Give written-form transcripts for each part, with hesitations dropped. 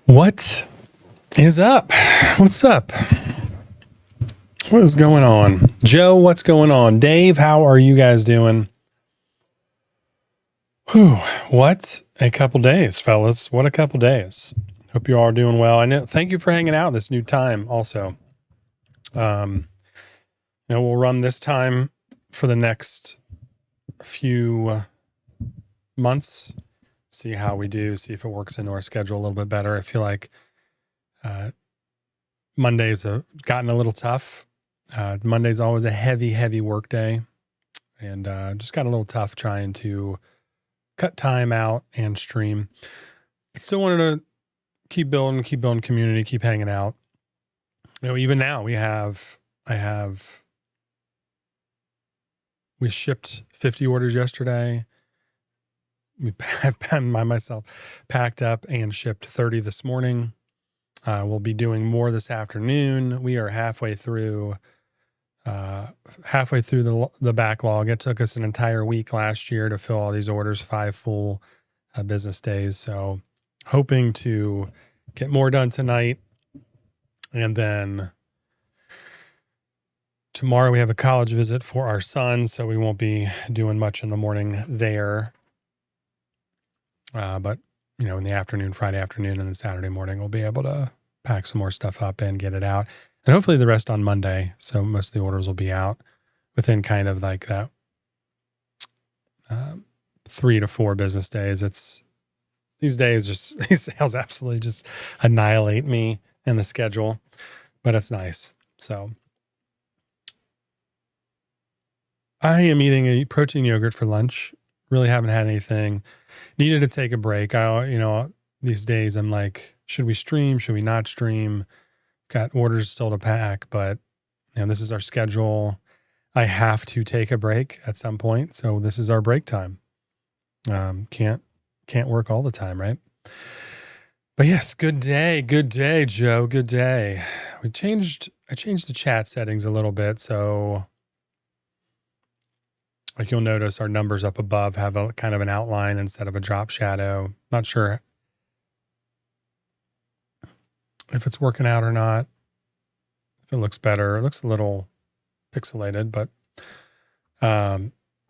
What is up? What's up? What is going on? Joe, what's going on? Dave, how are you guys doing? Whew, what a couple days, fellas. What a couple days. Hope you all are doing well. I know. Thank you for hanging out this new time also. We'll run this time for the next few months. See how we do, see if it works into our schedule a little bit better. I feel like Mondays have gotten a little tough. Monday's always a heavy work day, and just got a little tough trying to cut time out and stream. But still wanted to keep building community, keep hanging out. Even now we shipped 50 orders yesterday. I've been by myself packed up and shipped 30 this morning. We'll be doing more this afternoon. We are halfway through the backlog. It took us an entire week last year to fill all these orders, 5 full business days. So hoping to get more done tonight. And then tomorrow we have a college visit for our son, so we won't be doing much in the morning there. But in the afternoon, Friday afternoon, and then Saturday morning, we'll be able to pack some more stuff up and get it out. And hopefully the rest on Monday. So most of the orders will be out within kind of like that 3 to 4 business days. These sales absolutely just annihilate me and the schedule, but it's nice. So I am eating a protein yogurt for lunch. Really haven't had anything. Needed to take a break. These days I'm like, should we stream? Should we not stream? Got orders still to pack, but this is our schedule. I have to take a break at some point. So this is our break time. Can't work all the time, right? But yes, good day, Joe. Good day. I changed the chat settings a little bit. So like you'll notice our numbers up above have a kind of an outline instead of a drop shadow. Not sure if it's working out or not. If it looks better. It looks a little pixelated, but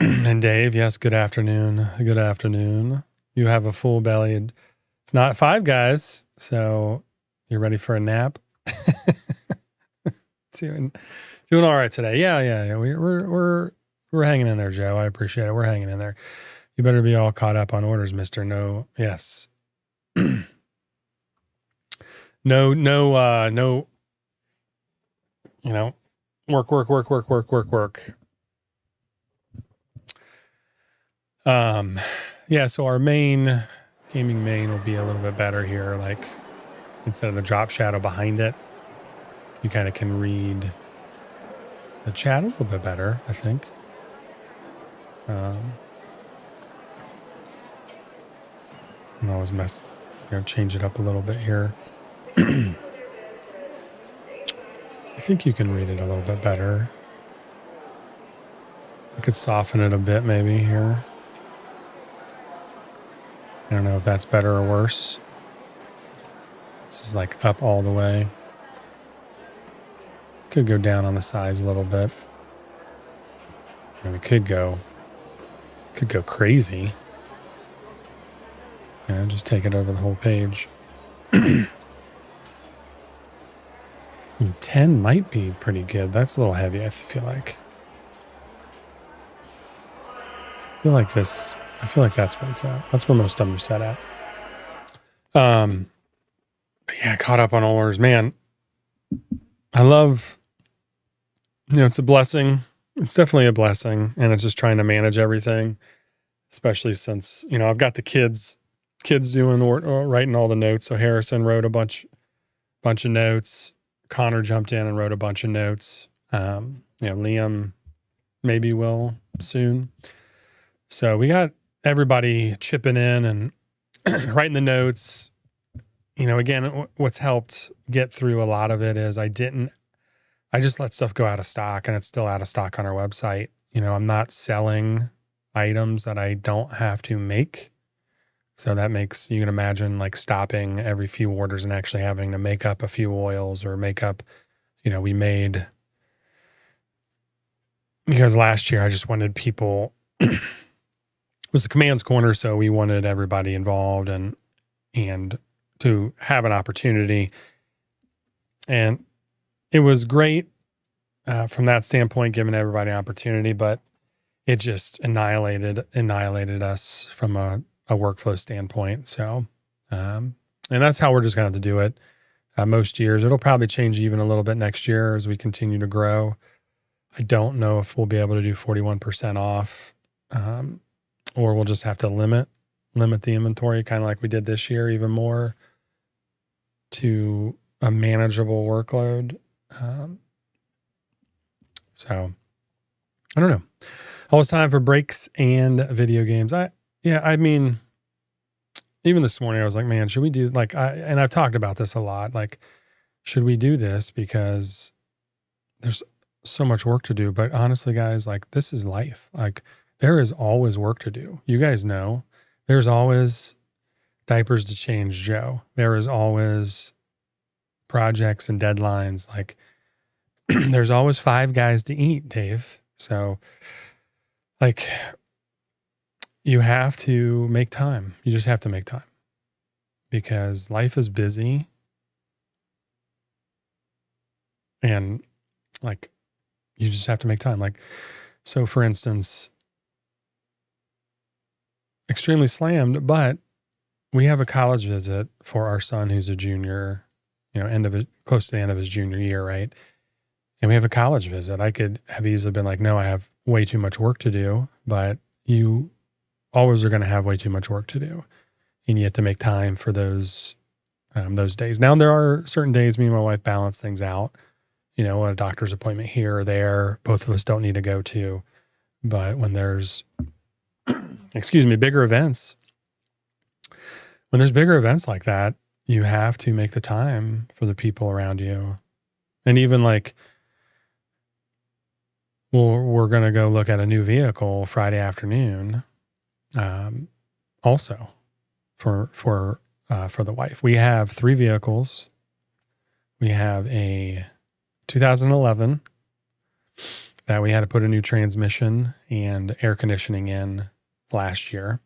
and Dave, yes, good afternoon. Good afternoon. You have a full belly. It's not 5 guys, so you're ready for a nap. Doing all right today. Yeah. We're hanging in there, Joe. I appreciate it. We're hanging in there. You better be all caught up on orders, Mr. No. Yes. No, work. So our gaming main will be a little bit better here. Like instead of the drop shadow behind it, you kind of can read the chat a little bit better, I think. I'm always change it up a little bit here. I think you can read it a little bit better. I could soften it a bit maybe here. I don't know if that's better or worse. This is like up all the way. Could go down on the size a little bit. And we could go crazy. Just take it over the whole page. 10 might be pretty good. That's a little heavy, I feel like. I feel like that's where it's at. That's where most of them are set at. But yeah, caught up on orders. Man, I love, it's a blessing. It's definitely a blessing. And it's just trying to manage everything, especially since, I've got the kids doing or writing all the notes. So Harrison wrote a bunch of notes. Connor jumped in and wrote a bunch of notes. Liam maybe will soon. So we got everybody chipping in and writing the notes. Again, what's helped get through a lot of it is I just let stuff go out of stock, and it's still out of stock on our website. I'm not selling items that I don't have to make. So that makes, you can imagine like stopping every few orders and actually having to make up a few oils or make up, we made, because last year I just wanted people, it was the commands corner. So we wanted everybody involved and to have an opportunity. And it was great from that standpoint, giving everybody opportunity, but it just annihilated us from a workflow standpoint. So, and that's how we're just going to have to do it. Most years, it'll probably change even a little bit next year as we continue to grow. I don't know if we'll be able to do 41% off, or we'll just have to limit the inventory, kind of like we did this year, even more to a manageable workload. So I don't know. Always time for breaks and video games. I mean, even this morning I was like, man, should we do and I've talked about this a lot. Like, should we do this? Because there's so much work to do. But honestly, guys, like, this is life. Like, there is always work to do. You guys know there's always diapers to change, Joe. There is always projects and deadlines. Like, there's always 5 guys to eat, Dave. So, like, you have to make time. You just have to make time because life is busy. And like, you just have to make time. Like, so for instance, extremely slammed, but we have a college visit for our son who's a junior, close to the end of his junior year, right? And we have a college visit. I could have easily been like, no, I have way too much work to do, but you always are going to have way too much work to do. And you have to make time for those days. Now, there are certain days me and my wife balance things out, a doctor's appointment here or there, both of us don't need to go to. But when there's, bigger events, when there's bigger events like that, you have to make the time for the people around you. And even like, well, we're going to go look at a new vehicle Friday afternoon. Also for the wife, we have 3 vehicles. We have a 2011 that we had to put a new transmission and air conditioning in last year.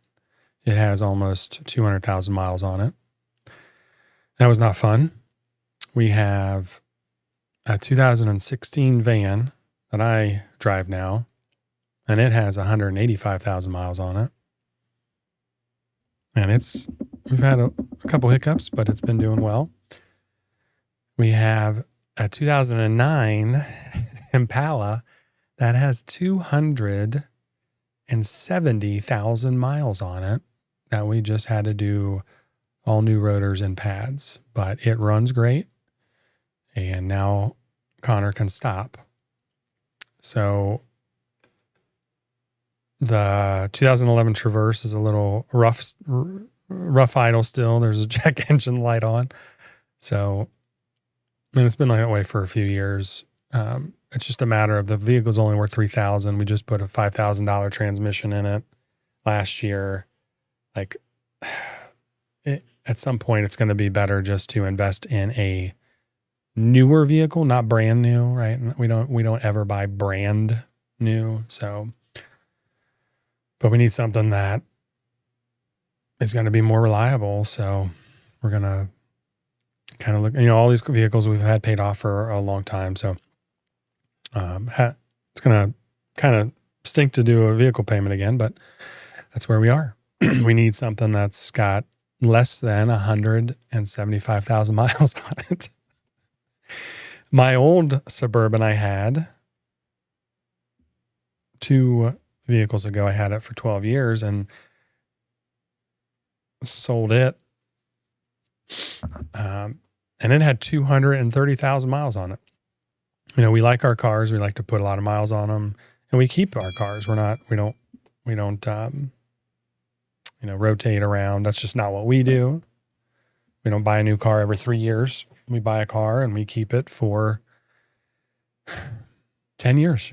It has almost 200,000 miles on it. That was not fun. We have a 2016 van that I drive now, and it has 185,000 miles on it. And we've had a couple hiccups, but it's been doing well. We have a 2009 Impala that has 270,000 miles on it that we just had to do all new rotors and pads, but it runs great. And now Connor can stop. So the 2011 Traverse is a little rough idle still. There's a check engine light on. So, it's been that way for a few years. It's just a matter of the vehicle's only worth $3,000. We just put a $5,000 transmission in it last year. Like, at some point, it's going to be better just to invest in a newer vehicle, not brand new, right? We don't ever buy brand new. So, but we need something that is going to be more reliable. So we're going to kind of look, all these vehicles we've had paid off for a long time. So it's going to kind of stink to do a vehicle payment again, but that's where we are. We need something that's got less than 175,000 miles on it. My old Suburban I had 2 vehicles ago, I had it for 12 years and sold it. And it had 230,000 miles on it. We like our cars. We like to put a lot of miles on them, and we keep our cars. We don't rotate around. That's just not what we do. We don't buy a new car every 3 years. We buy a car and we keep it for 10 years,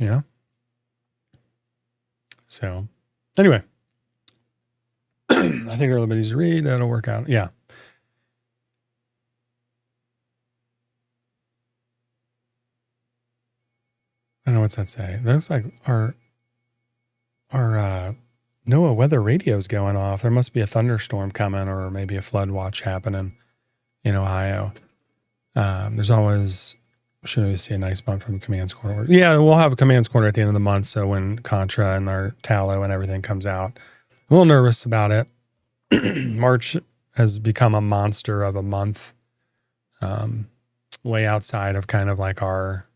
So anyway, I think they're a little bit easy to read. That'll work out. Yeah. I don't know what's that say. That's like our NOAA weather radio's going off. There must be a thunderstorm coming or maybe a flood watch happening in Ohio. There's always, should we see a nice bump from the Command Squad? Yeah, we'll have a Command Squad at the end of the month. So when Contra and our tallow and everything comes out, I'm a little nervous about it. March has become a monster of a month, way outside of kind of like our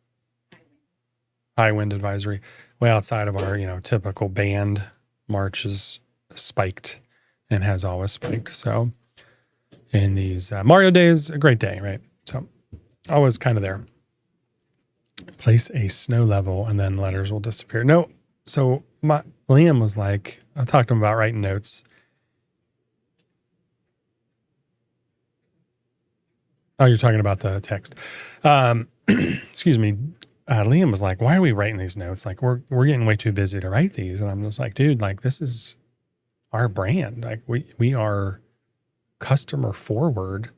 high wind advisory, way outside of our, typical band. March is spiked and has always spiked. So in these Mario days, a great day, right? So always kind of there. Place a snow level and then letters will disappear. No. So Liam was like, I talked to him about writing notes. Oh, you're talking about the text. Excuse me. Liam was like, why are we writing these notes? Like we're getting way too busy to write these. And I'm just like, dude, like this is our brand. Like we are customer forward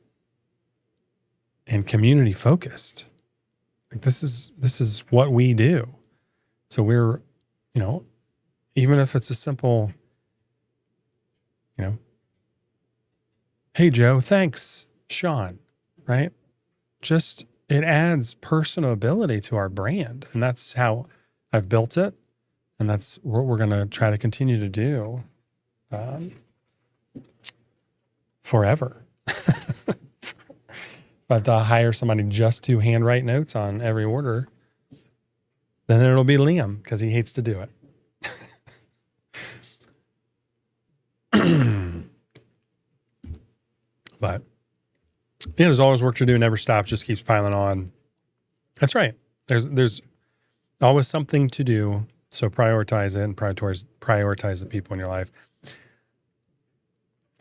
and community focused. Like this is what we do. So we're, even if it's a simple, hey Joe, thanks, Shaun, right? Just, it adds personability to our brand. And that's how I've built it. And that's what we're going to try to continue to do forever. If I have to hire somebody just to handwrite notes on every order, then it'll be Liam because he hates to do it. But yeah, there's always work to do. Never stops. Just keeps piling on. That's right. There's always something to do. So prioritize it and prioritize the people in your life.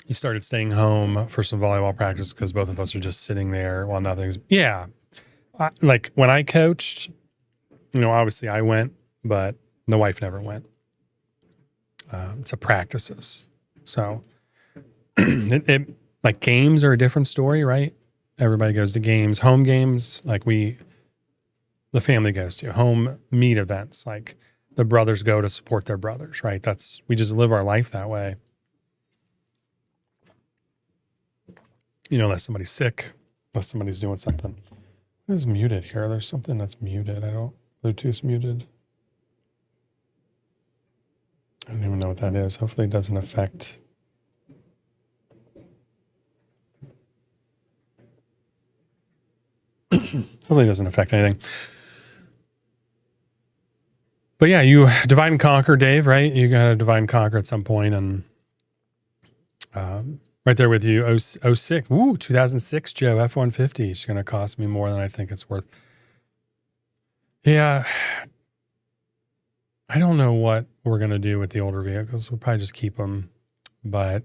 You started staying home for some volleyball practice because both of us are just sitting there while nothing's. Yeah. Like when I coached, obviously I went, but the wife never went to practices. So like games are a different story, right? Everybody goes to games, home games, like the family goes to home meet events, like the brothers go to support their brothers, right? We just live our life that way. Unless somebody's sick, unless somebody's doing something. What is muted here? There's something that's muted. Bluetooth's muted. I don't even know what that is. Hopefully it doesn't affect. Hopefully it doesn't affect anything. But yeah, you divide and conquer, Dave, right? You got to divide and conquer at some point, and right there with you, 06. Ooh, 2006 Joe, F-150. It's going to cost me more than I think it's worth. Yeah. I don't know what we're going to do with the older vehicles. We'll probably just keep them. But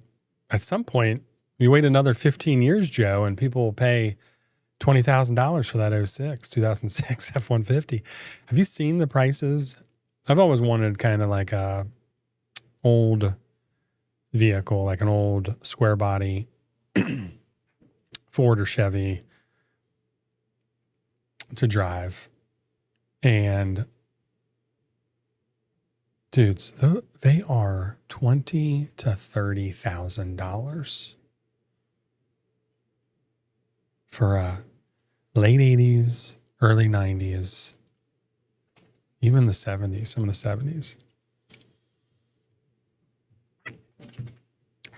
at some point, we wait another 15 years, Joe, and people will pay $20,000 for that 2006 F-150. Have you seen the prices? I've always wanted kind of like a old vehicle, like an old square body Ford or Chevy to drive. And Dudes, they are $20,000 to $30,000 for a late 80s, early 90s, even the 70s, some of the 70s.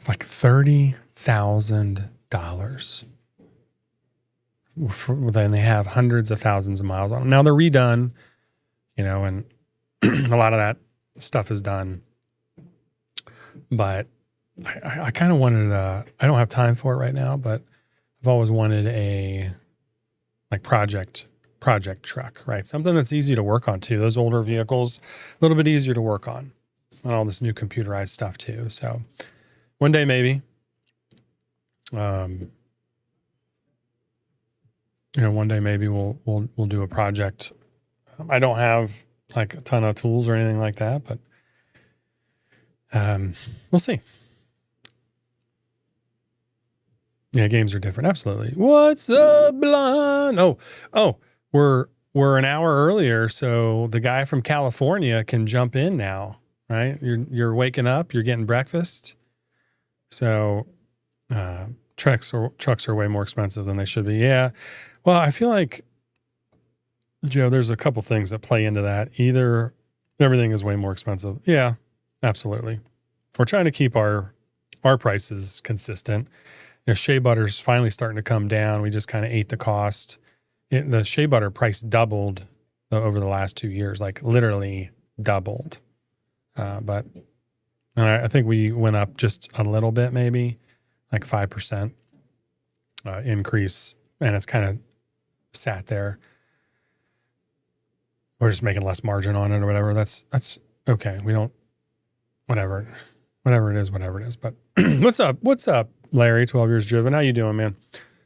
Like $30,000. Then they have hundreds of thousands of miles on them. Now they're redone, and a lot of that stuff is done. But I kind of wanted I don't have time for it right now, but I've always wanted a like project truck, right? Something that's easy to work on too. Those older vehicles, a little bit easier to work on, and all this new computerized stuff too. So one day maybe, one day maybe we'll do a project. I don't have like a ton of tools or anything like that, but we'll see. Yeah, games are different. Absolutely. What's up, blonde? Oh, we're an hour earlier, so the guy from California can jump in now, right? You're waking up, you're getting breakfast. So trucks are way more expensive than they should be. Yeah. Well, I feel like, Joe, there's a couple things that play into that. Either everything is way more expensive. Yeah, absolutely. We're trying to keep our prices consistent. Shea butter's finally starting to come down. We just kind of ate the cost. The shea butter price doubled over the last 2 years, like literally doubled. But I think we went up just a little bit, maybe like 5% increase, and it's kind of sat there. We're just making less margin on it or whatever. That's okay. We don't, whatever it is. But what's up, Larry, 12 years driven. How you doing, man?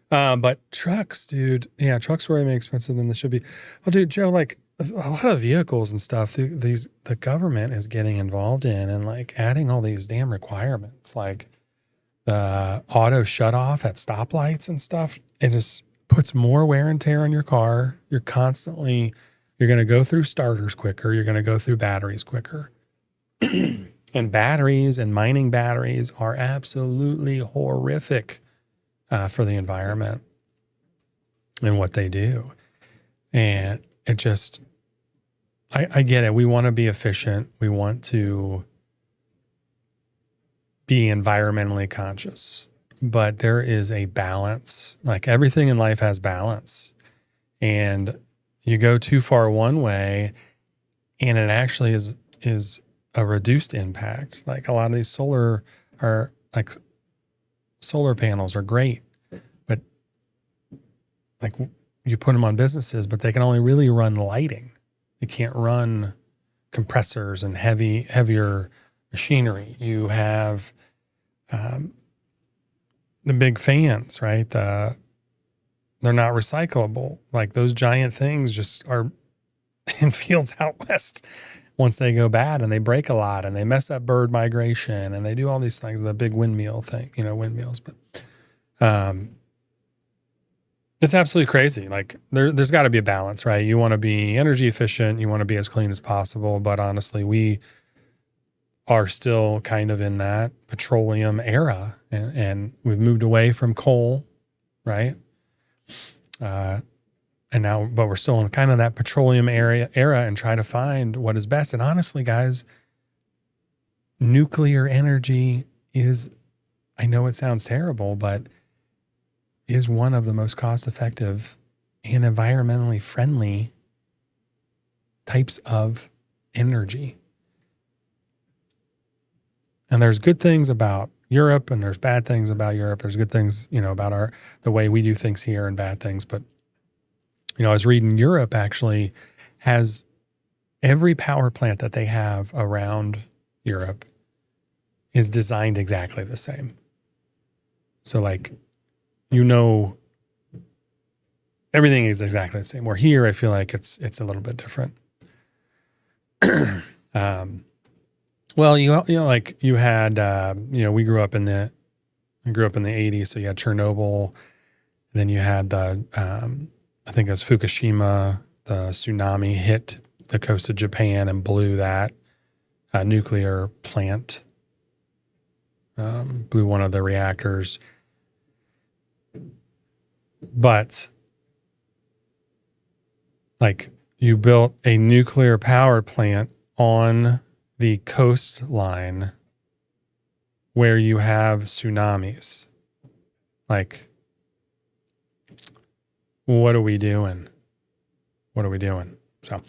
But trucks, dude. Yeah, trucks were way more expensive than they should be. Oh, dude, Joe, like a lot of vehicles and stuff, the government is getting involved in and like adding all these damn requirements, like the auto shut off at stoplights and stuff. It just puts more wear and tear on your car. You're going to go through starters quicker. You're going to go through batteries quicker. And batteries and mining batteries are absolutely horrific for the environment and what they do. And it just, I get it. We want to be efficient. We want to be environmentally conscious, but there is a balance. Like everything in life has balance, and you go too far one way and it actually is a reduced impact. Like a lot of these solar panels are great, but like you put them on businesses, but they can only really run lighting. They can't run compressors and heavier machinery. You have the big fans, right? They're not recyclable. Like those giant things just are in fields out west. Once they go bad and they break a lot and they mess up bird migration and they do all these things, the big windmill thing, windmills. But it's absolutely crazy. Like there's got to be a balance, right? You want to be energy efficient. You want to be as clean as possible. But honestly, we are still kind of in that petroleum era, and we've moved away from coal, right? And now, but we're still in kind of that petroleum era and try to find what is best. And honestly, guys, nuclear energy is, I know it sounds terrible, but is one of the most cost-effective and environmentally friendly types of energy. And there's good things about Europe and there's bad things about Europe. There's good things, about the way we do things here, and bad things. But, I was reading Europe actually has every power plant that they have around Europe is designed exactly the same. So like, everything is exactly the same. Where here, I feel like it's a little bit different. Well, you had, we grew up in the 80s. So you had Chernobyl, then you had I think it was Fukushima, the tsunami hit the coast of Japan and blew that. nuclear plant, blew one of the reactors. But like, you built a nuclear power plant on the coastline where you have tsunamis. Like, what are we doing? What are we doing? So,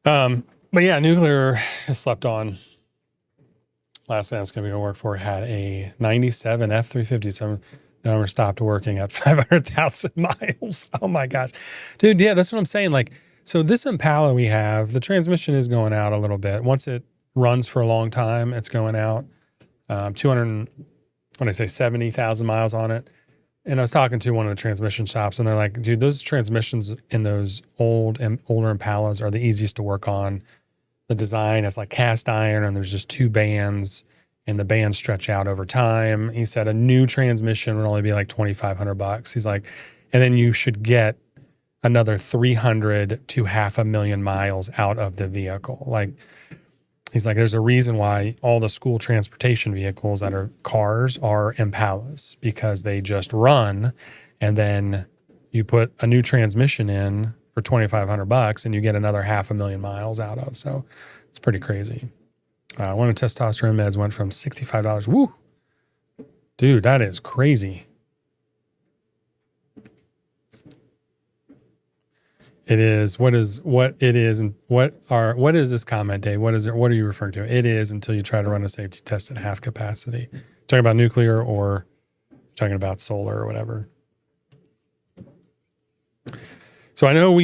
but yeah, nuclear is slept on. Last thing I was going to go work for had a 97 F-350. Number stopped working at 500,000 miles. Oh my gosh. Dude, yeah, that's what I'm saying. Like, so this Impala we have, the transmission is going out a little bit. Once it runs for a long time, it's going out. 200, when I say 70,000 miles on it. And I was talking to one of the transmission shops, and they're like, dude, those transmissions in those older Impalas are the easiest to work on. The design, it's like cast iron, and there's just two bands, and the bands stretch out over time. He said a new transmission would only be like $2,500. He's like, and then you should get another 300 to 500,000 miles out of the vehicle. Like, he's like, there's a reason why all the school transportation vehicles that are cars are Impalas, because they just run, and then you put a new transmission in for $2,500 and you get another 500,000 miles out of. So it's pretty crazy. One of the testosterone meds went from $65. Woo! Dude, that is crazy. It is what is and what is this comment, Dave? What is it? What are you referring to? It is until you try to run a safety test at half capacity. Talking about nuclear or talking about solar or whatever. So I know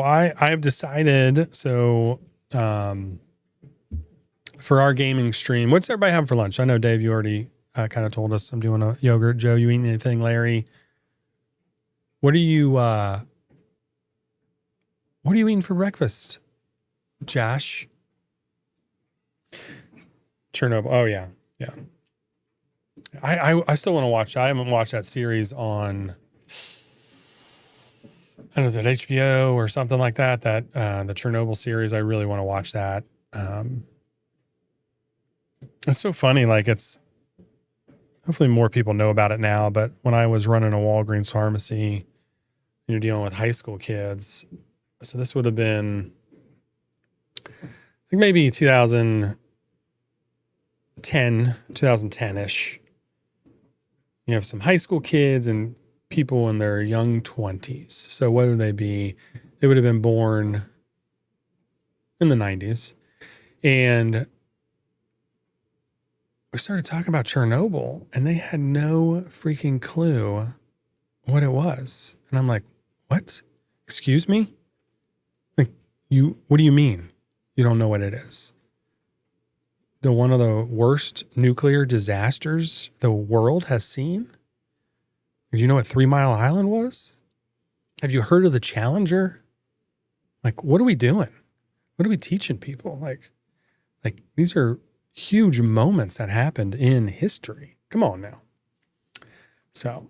I've decided, for our gaming stream, what's everybody having for lunch? I know, Dave, you already kind of told us I'm doing a yogurt. Joe, you eating anything? Larry, what are you eating for breakfast? Josh? Chernobyl. Oh yeah. Yeah. I still want to watch. I haven't watched that series on, I don't know, is it HBO or something like that? The Chernobyl series. I really want to watch that. It's so funny. Like, it's hopefully more people know about it now. But when I was running a Walgreens pharmacy, you're dealing with high school kids. So this would have been, I think maybe 2010-ish. You have some high school kids and people in their young 20s. So whether they would have been born in the 90s. And we started talking about Chernobyl, and they had no freaking clue what it was. And I'm like, what? Excuse me? Like, what do you mean you don't know what it is? One of the worst nuclear disasters the world has seen? Do you know what 3 Mile Island was? Have you heard of the Challenger? Like, what are we doing? What are we teaching people? Like these are huge moments that happened in history. Come on now. So,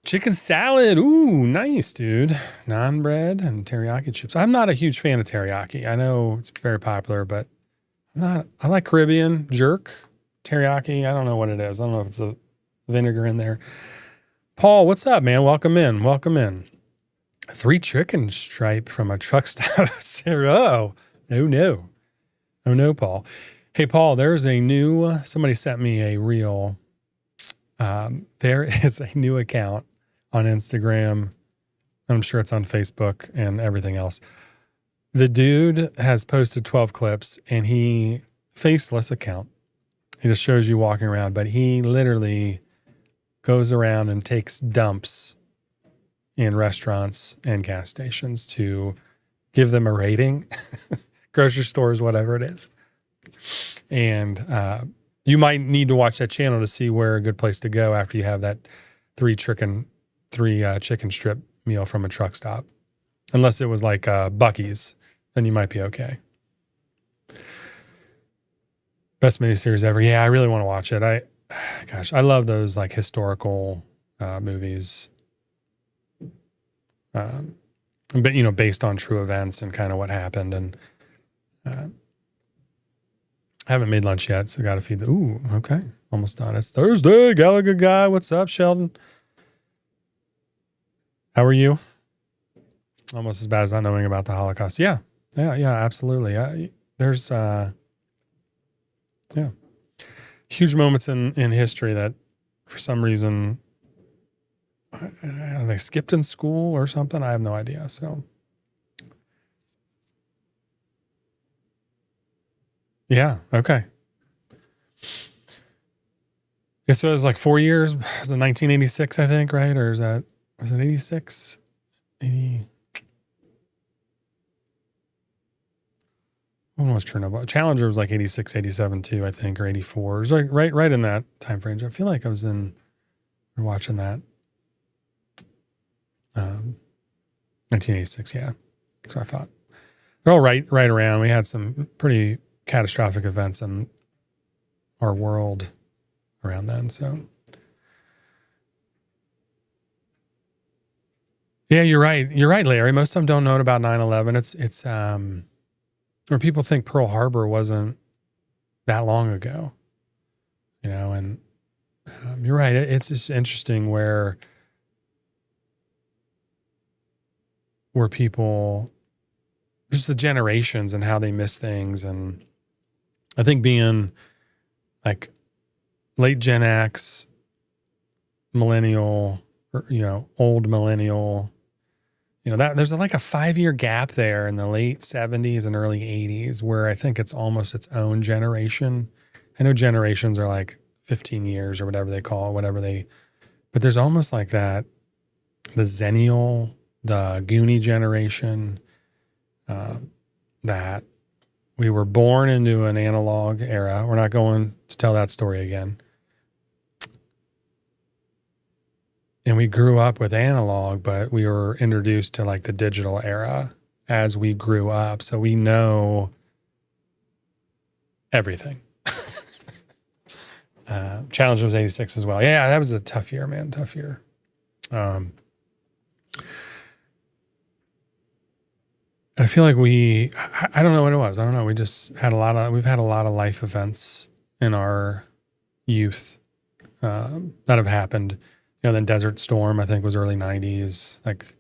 chicken salad. Ooh, nice, dude. Naan bread and teriyaki chips. I'm not a huge fan of teriyaki. I know it's very popular, but I like Caribbean jerk. Teriyaki, I don't know what it is. I don't know if it's the vinegar in there. Paul, what's up, man? Welcome in. 3 chicken stripe from a truck stop. Oh no, Paul. Hey, Paul, there's a new, somebody sent me a reel. There is a new account on Instagram. I'm sure it's on Facebook and everything else. The dude has posted 12 clips, and faceless account. He just shows you walking around, but he literally goes around and takes dumps in restaurants and gas stations to give them a rating, grocery stores, whatever it is. And you might need to watch that channel to see where a good place to go after you have that 3 chicken strip meal from a truck stop. Unless it was like Buc-ee's, then you might be okay. Best miniseries ever. Yeah, I really want to watch it. I love those like historical movies. But based on true events and kind of what happened. And Uh, haven't made lunch yet, so got to feed the. Ooh, okay, almost done. It's Thursday. Gallagher guy, what's up, Sheldon? How are you? Almost as bad as not knowing about the Holocaust. Yeah, absolutely. There's huge moments in history that, for some reason, they skipped in school or something. I have no idea. So, yeah, okay. Yeah, so it was like 4 years. It was in 1986, I think, right? Or was it 86? 80. When was Chernobyl? Challenger was like 86, 87 too, I think, or 84. It was like right in that time frame. I feel like I was watching that. 1986, yeah. That's what I thought. They're all right around. We had some pretty catastrophic events in our world around then. So, yeah, you're right. You're right, Larry. Most of them don't know about 9/11. It's or people think Pearl Harbor wasn't that long ago, and you're right. It's just interesting where people, just the generations and how they miss things. And I think being like late Gen X, millennial, or, old millennial, that there's like a 5-year gap there in the late 70s and early 80s where I think it's almost its own generation. I know generations are like 15 years or whatever they call it, but there's almost like that, the Zennial, the Goonie generation, that we were born into an analog era. We're not going to tell that story again. And we grew up with analog, but we were introduced to like the digital era as we grew up. So we know everything. Challenge was 86 as well. Yeah, that was a tough year, man. Tough year. I feel like I don't know what it was. I don't know. We've had a lot of life events in our youth that have happened. Then Desert Storm, I think, was early 90s. Like,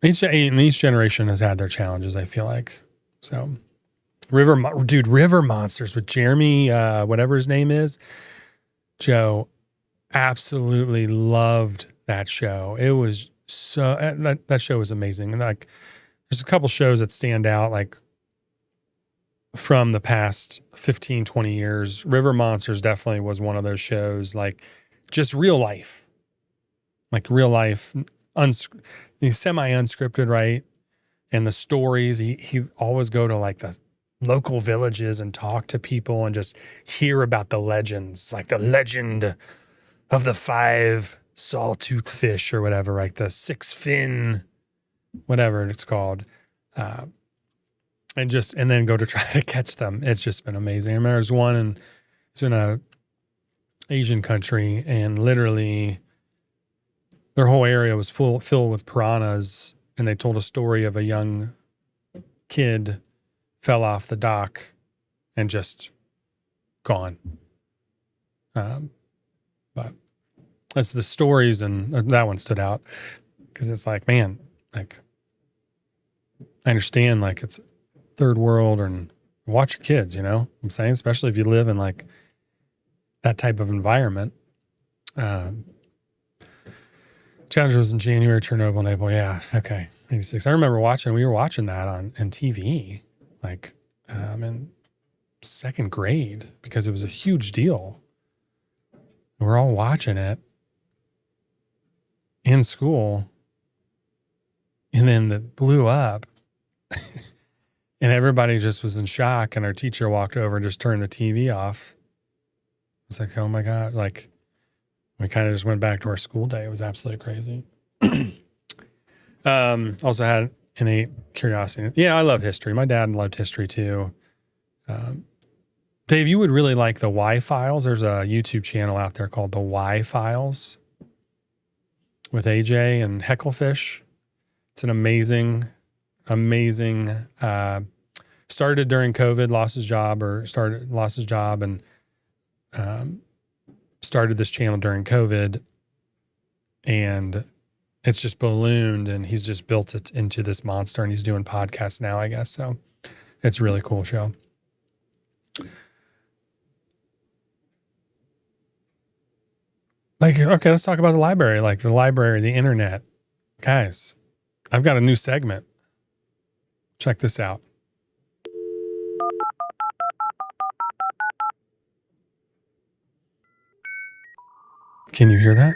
each generation has had their challenges, I feel like. So, River Monsters with Jeremy, whatever his name is, Joe, absolutely loved that show. It was that show was amazing. And like, there's a couple shows that stand out, like, from the past 15, 20 years. River Monsters definitely was one of those shows, like, just real life, semi-unscripted, right? And the stories, he always go to like the local villages and talk to people and just hear about the legends, like the legend of the 5 sawtooth fish or whatever, like the 6 fin, whatever it's called. And then go to try to catch them. It's just been amazing. I remember there's one, it's in a Asian country, and literally their whole area was filled with piranhas, and they told a story of a young kid fell off the dock and just gone. But it's the stories, and that one stood out because it's like, man, like, I understand, like, it's third world, and watch your kids, what I'm saying, especially if you live in like that type of environment. Challenger was in January, Chernobyl, Naples. Yeah, okay, 86. I remember we were watching that on TV, like, in 2nd grade, because it was a huge deal. We're all watching it in school, and then it blew up, and everybody just was in shock, and our teacher walked over and just turned the TV off. It's like, oh my God, like, we kind of just went back to our school day. It was absolutely crazy. Also had innate curiosity. Yeah, I love history. My dad loved history too. Dave, you would really like the Y Files. There's a YouTube channel out there called the Y Files with AJ and Hecklefish. It's an amazing started during COVID, lost his job and started this channel during COVID, and it's just ballooned, and he's just built it into this monster, and he's doing podcasts now, I guess. So it's a really cool show. Like, okay, let's talk about the library. Like the library, the internet. Guys, I've got a new segment. Check this out. Can you hear that?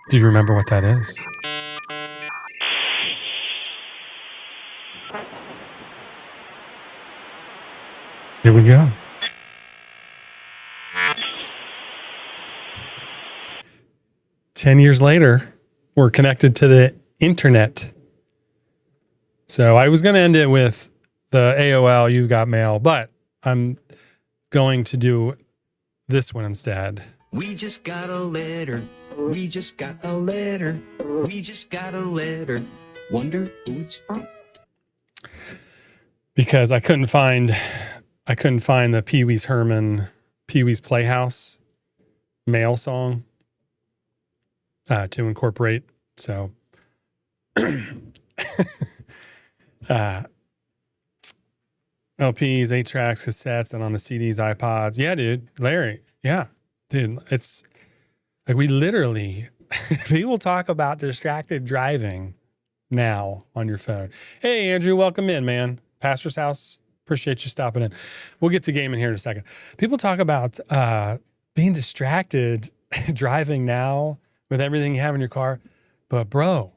Do you remember what that is? Here we go. "10 years later, we're connected to the internet." So I was going to end it with the AOL, "You've got mail," but I'm going to do this one instead. We just got a letter. We just got a letter. We just got a letter. Wonder who it's from. Because I couldn't find the Pee Wee's Herman, Pee Wee's Playhouse mail song to incorporate. So LPs, 8 tracks, cassettes, and on the CDs, iPods. Yeah, dude. Larry. Yeah, dude. It's like we literally, people talk about distracted driving now on your phone. Hey, Andrew, welcome in, man. Pastor's house. Appreciate you stopping in. We'll get to gaming here in a second. People talk about being distracted driving now with everything you have in your car. But bro,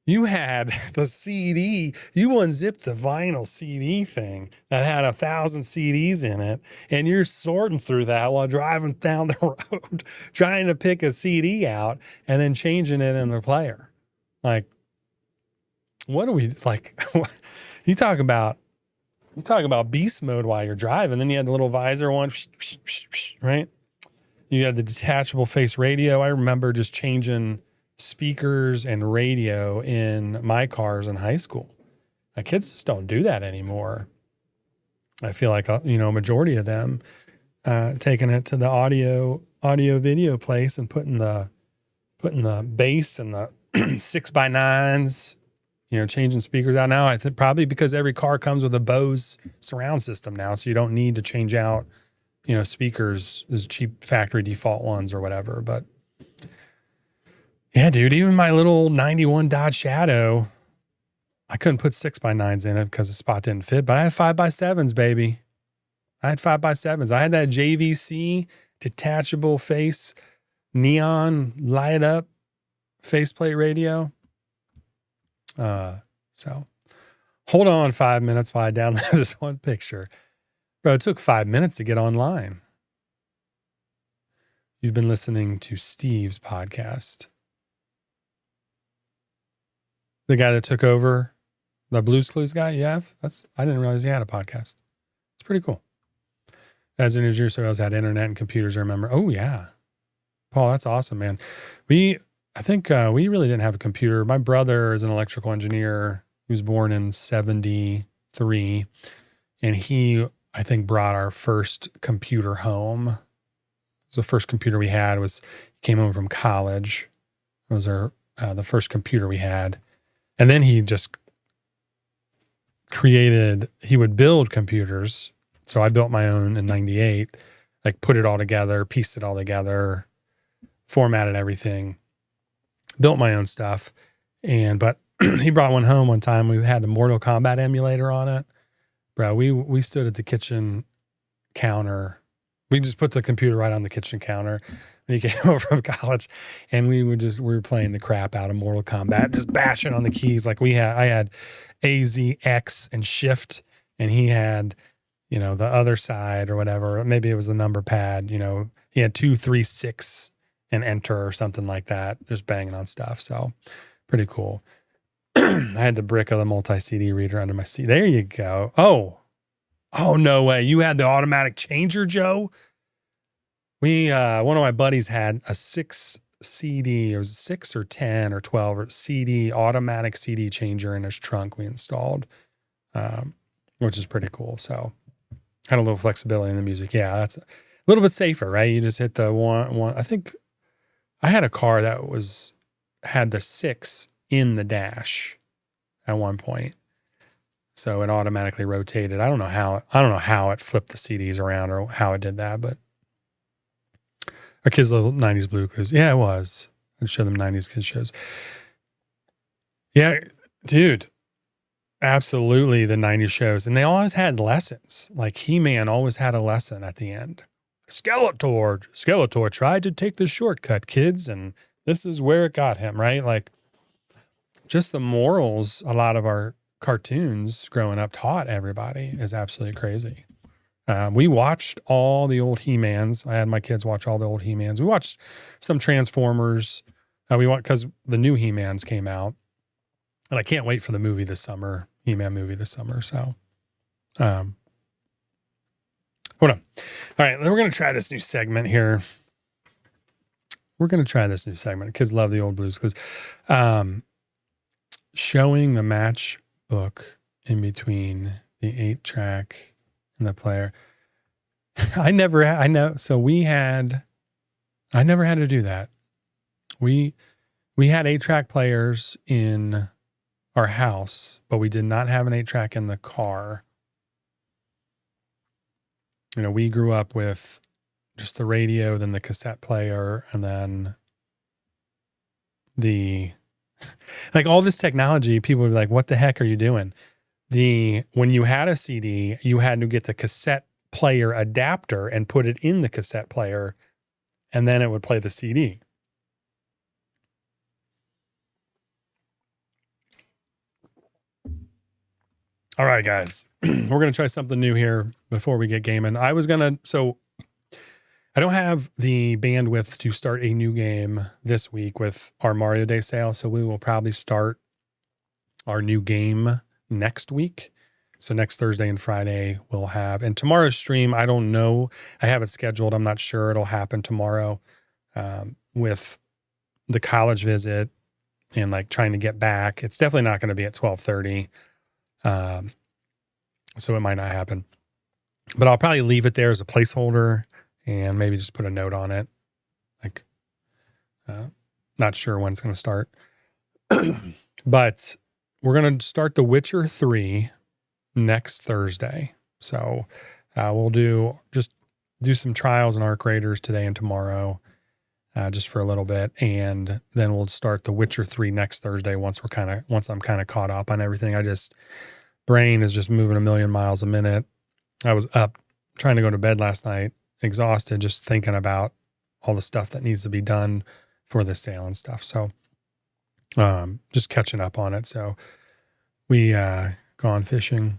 you had the CD, you unzipped the vinyl CD thing that had 1,000 CDs in it, and you're sorting through that while driving down the road, trying to pick a CD out and then changing it in the player. Like, what are we, like, you talk about beast mode while you're driving. Then you had the little visor one, right? You had the detachable face radio. I remember just changing speakers and radio in my cars in high school. Kids just don't do that anymore. I feel like, a majority of them taking it to the audio video place and putting the bass and the 6x9s, changing speakers out now. I think probably because every car comes with a Bose surround system now, so you don't need to change out, speakers as cheap factory default ones or whatever. But yeah, dude, even my little 91 Dodge Shadow, I couldn't put 6x9s in it because the spot didn't fit, but I had 5x7s, baby. I had 5x7s. I had that JVC detachable face, neon light up faceplate radio. So hold on 5 minutes while I download this one picture. Bro, it took 5 minutes to get online. You've been listening to Steve's podcast. The guy that took over, the Blues Clues guy, I didn't realize he had a podcast. It's pretty cool. As an engineer, so I was at internet and computers, I remember. Oh, yeah. Paul, that's awesome, man. I think we really didn't have a computer. My brother is an electrical engineer. He was born in 73, and he, I think, brought our first computer home. So the first computer we had came home from college. It was the first computer we had. And then he just he would build computers. So I built my own in 98, like put it all together, pieced it all together, formatted everything, built my own stuff. But he brought one home one time. We had a Mortal Kombat emulator on it. Bro, we stood at the kitchen counter. We just put the computer right on the kitchen counter when he came over from college, and we were playing the crap out of Mortal Kombat, just bashing on the keys. Like I had A, Z, X, and Shift, and he had, the other side or whatever. Maybe it was the number pad. He had 2, 3, 6, and Enter or something like that. Just banging on stuff. So pretty cool. I had the brick of the multi-CD reader under my seat. There you go. Oh, no way. You had the automatic changer, Joe? One of my buddies had a 6 CD. It was 6 or 10 or 12 or CD, automatic CD changer in his trunk we installed, which is pretty cool. So had a little flexibility in the music. Yeah, that's a little bit safer, right? You just hit the one. I think I had a car that had the 6 in the dash at one point. So it automatically rotated. I don't know how it flipped the CDs around or how it did that, but our kids' little 90s Blue Clues. Yeah, it was. I'd show them 90s kids shows. Yeah, dude, absolutely the 90s shows. And they always had lessons. Like He-Man always had a lesson at the end. Skeletor tried to take the shortcut, kids, and this is where it got him, right? Like just the morals a lot of our cartoons growing up taught everybody is absolutely crazy. We watched all the old He-Mans. I had my kids watch all the old He-Mans. We watched some Transformers. Because the new He-Mans came out, and I can't wait for the movie this summer, He-Man movie this summer. So, hold on. All right, then we're going to try this new segment here. Kids love the old Blues Clues. Showing the matchbook in between the 8-track and the player. I never had to do that. We had 8-track players in our house, but we did not have an 8-track in the car. You know, we grew up with just the radio, then the cassette player, and then like all this technology. People would be like, what the heck are you doing? When you had a CD, you had to get the cassette player adapter and put it in the cassette player, and then it would play the CD. All right, guys, we're going to try something new here before we get gaming. I don't have the bandwidth to start a new game this week with our Mario Day sale. So we will probably start our new game next week. So next Thursday and Friday we'll have, and tomorrow's stream, I don't know. I have it scheduled. I'm not sure it'll happen tomorrow, with the college visit and like trying to get back. It's definitely not going to be at 12:30. So it might not happen, but I'll probably leave it there as a placeholder and maybe just put a note on it. Like, not sure when it's going to start, but we're going to start The Witcher 3 next Thursday. So, we'll do some trials and arc raiders today and tomorrow, just for a little bit. And then we'll start The Witcher 3 next Thursday once I'm kind of caught up on everything. Brain is just moving a million miles a minute. I was up trying to go to bed last night, exhausted, just thinking about all the stuff that needs to be done for the sale and stuff. So, just catching up on it. So we, gone fishing.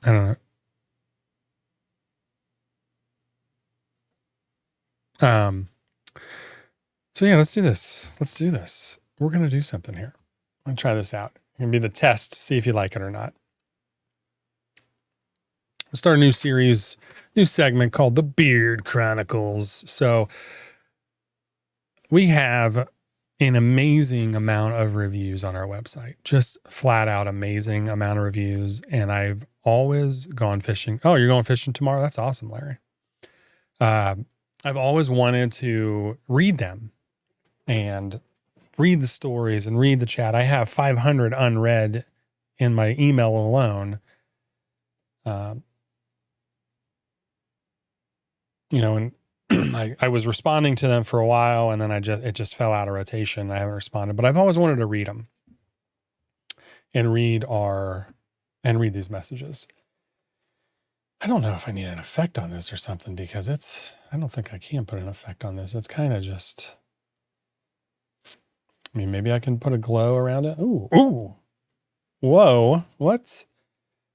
I don't know. So yeah, let's do this. We're going to do something here. I'm going to try this out. It's going to be the test, see if you like it or not. We'll start a new series, new segment called The Beard Chronicles. So we have an amazing amount of reviews on our website, just flat out amazing amount of reviews. And I've always gone fishing. Oh, you're going fishing tomorrow? That's awesome, Larry. I've always wanted to read them and read the stories and read the chat. I have 500 unread in my email alone. And I was responding to them for a while, and then it just fell out of rotation. I haven't responded, but I've always wanted to read them and read these messages. I don't know if I need an effect on this or something, because I don't think I can put an effect on this. It's kind of just, maybe I can put a glow around it. Ooh. Whoa. What?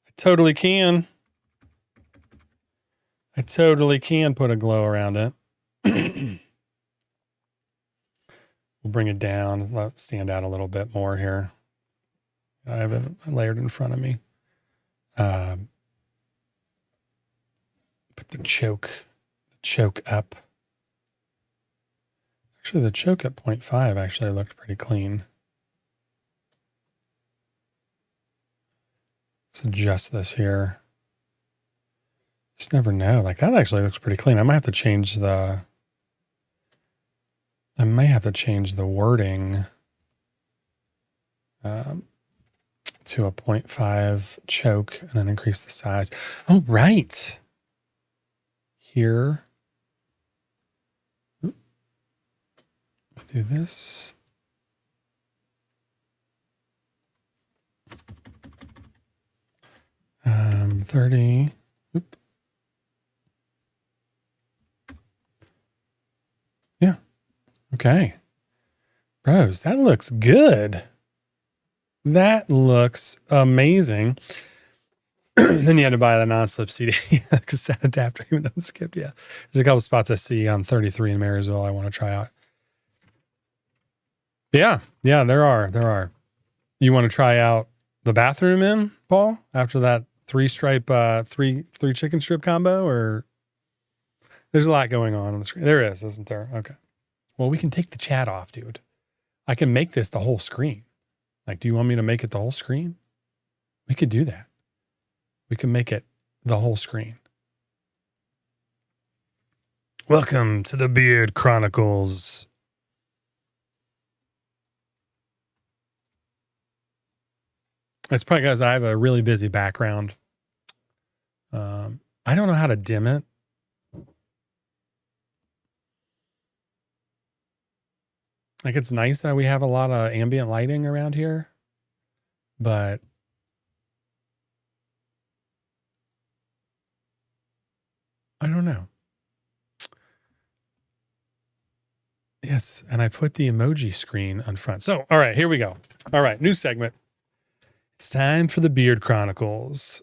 I totally can. Put a glow around it. We'll bring it down, let it stand out a little bit more here. I have it layered in front of me. Put the choke choke up. Actually, the choke at 0.5 actually looked pretty clean. Let's adjust this here. Just never know. Like that actually looks pretty clean. I might have to change the wording to a 0.5 choke and then increase the size. Oh, right. Here. Oop. Do this. Um, 30. Oop. Yeah. Okay. Bros, that looks good. That looks amazing. Then you had to buy the non-slip CD cassette adapter, even though it's skipped. Yeah. There's a couple spots I see on 33 in Marysville I want to try out. Yeah. Yeah, there are. You want to try out the bathroom in, Paul, after that three chicken strip combo? Or there's a lot going on the screen. There is, isn't there? Okay. Well, we can take the chat off, dude. I can make this the whole screen. Like, do you want me to make it the whole screen? We could do that. We can make it the whole screen. Welcome to the Beard Chronicles. It's probably because I have a really busy background. I don't know how to dim it. Like, it's nice that we have a lot of ambient lighting around here, but I don't know. Yes, and I put the emoji screen on front. So, all right, here we go. All right, new segment. It's time for the Beard Chronicles.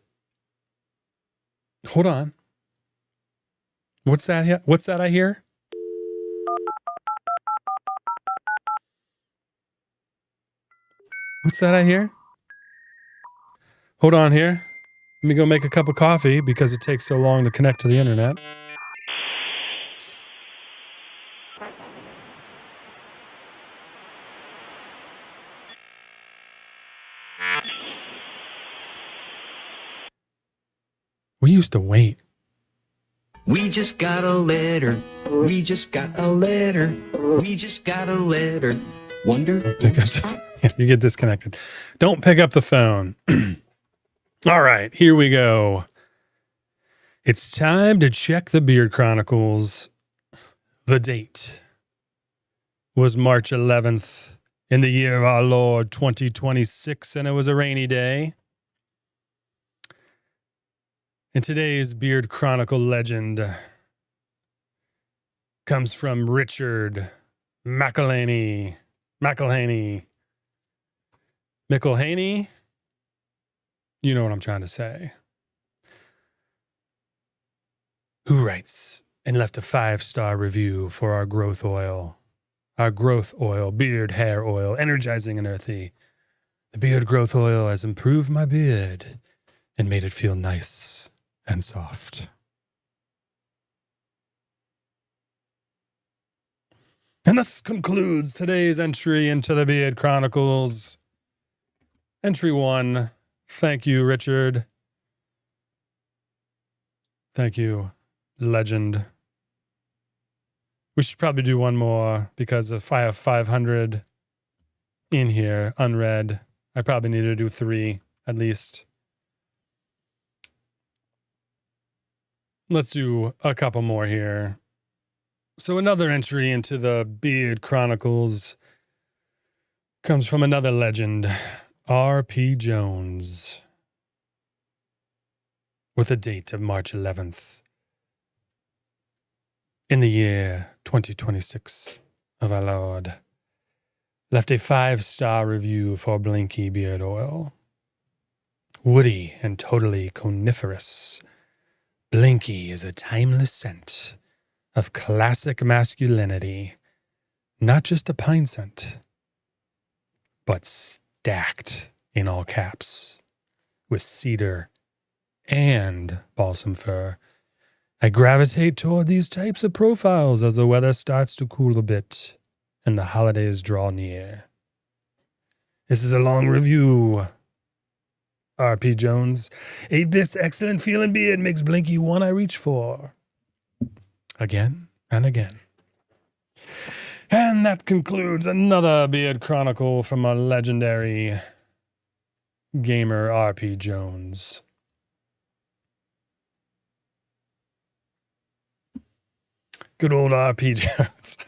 Hold on. What's that? What's that I hear? What's that I hear? Hold on here. Let me go make a cup of coffee because it takes so long to connect to the internet. We used to wait. We just got a letter. We just got a letter. We just got a letter. Wonder. You get disconnected. Don't pick up the phone. All right, here we go. It's time to check the Beard Chronicles. The date was March 11th in the year of our Lord 2026, and it was a rainy day. And today's Beard Chronicle legend comes from Richard McElhaney. You know what I'm trying to say. Who writes and left a 5-star review for our growth oil. Our growth oil, beard hair oil, energizing and earthy. The beard growth oil has improved my beard and made it feel nice and soft. And this concludes today's entry into the Beard Chronicles. Entry 1. Thank you, Richard. Thank you, legend. We should probably do one more because if I have 500 in here unread, I probably need to do 3 at least. Let's do a couple more here. So another entry into the Beard Chronicles comes from another legend, R.P. Jones, with a date of March 11th in the year 2026 of our Lord. Left a 5-star review for Blinky Beard Oil. Woody and totally coniferous. Blinky is a timeless scent of classic masculinity, not just a pine scent, but stacked in all caps with cedar and balsam fir. I gravitate toward these types of profiles as the weather starts to cool a bit and the holidays draw near. This is a long review. R.P. Jones, 8-bits excellent feeling beard makes Blinky one I reach for. Again and again. And that concludes another Beard Chronicle from a legendary gamer R.P. Jones. Good old R.P. Jones.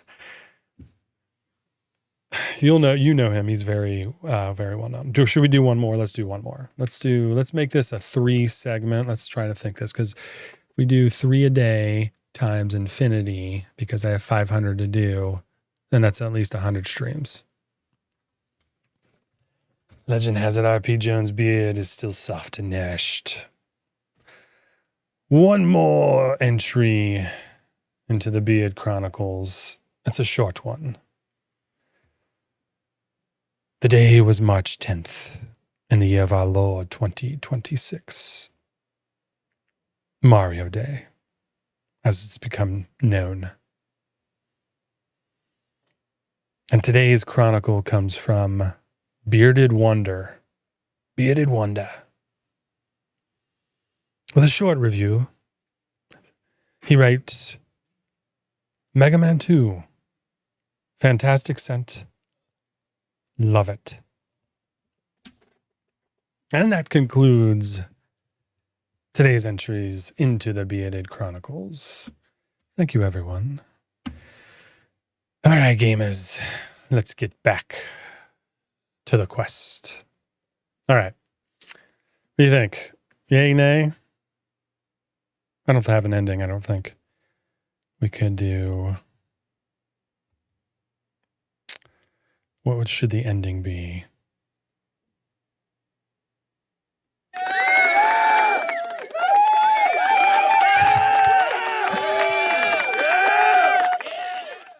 You know him. He's very well known. Should we do one more? Let's do one more. Let's make this a 3 segment. Let's try to think this, because we do 3 a day times infinity, because I have 500 to do, then that's at least 100 streams. Legend has it R.P. Jones' beard is still soft and nourished. One more entry into the Beard Chronicles. It's a short one. The day was March 10th in the year of our Lord 2026. Mario Day, as it's become known. And today's chronicle comes from Bearded Wonder. Bearded Wonder. With a short review, he writes, Mega Man 2. Fantastic scent. Love it. And that concludes today's entries into the Bearded Chronicles. Thank you, everyone. All right, gamers, let's get back to the quest. All right. What do you think? Yay, nay? I don't have an ending, I don't think. We could do... What should the ending be?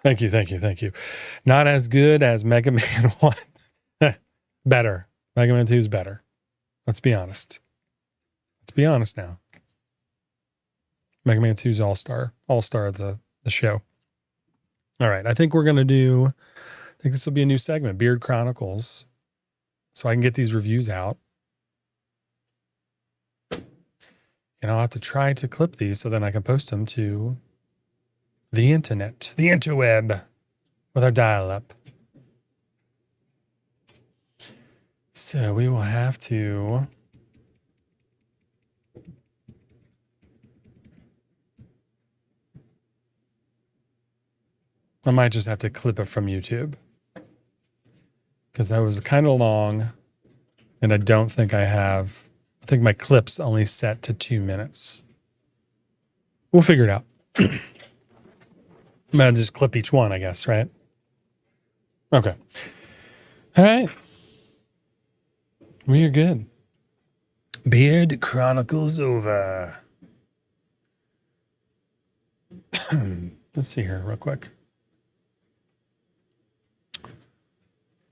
Thank you. Not as good as Mega Man 1. Better. Mega Man 2 is better. Let's be honest. Let's be honest now. Mega Man 2's all-star of the show. All right, I think this will be a new segment, Beard Chronicles, so I can get these reviews out. And I'll have to try to clip these so then I can post them to the internet, the interweb, with our dial-up. So we will have to... I might just have to clip it from YouTube, because that was kind of long, and I don't think I think my clip's only set to 2 minutes. We'll figure it out. I'm going to just clip each one, I guess, right? Okay. All right. We are good. Beard Chronicles over. Let's see here real quick.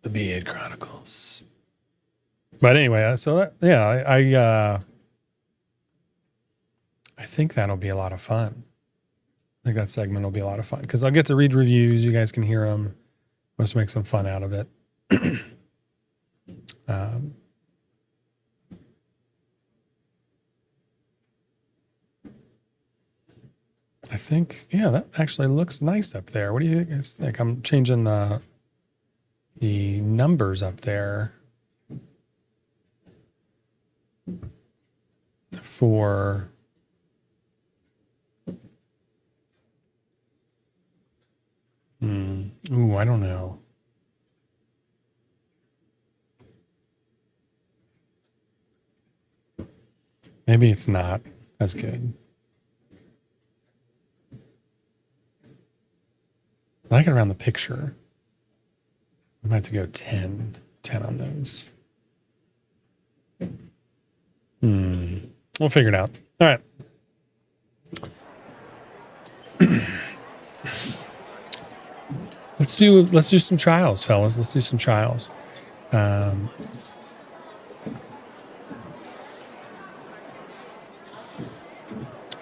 The Beard Chronicles. But anyway, so I think that'll be a lot of fun. I think that segment will be a lot of fun, because I'll get to read reviews. You guys can hear them. Let's make some fun out of it. I think, that actually looks nice up there. What do you guys think? I'm changing the numbers up there for I don't know. Maybe it's not as good. I like it around the picture. I might have to go 10 on those. We'll figure it out. All right. Let's do some trials, fellas. Let's do some trials.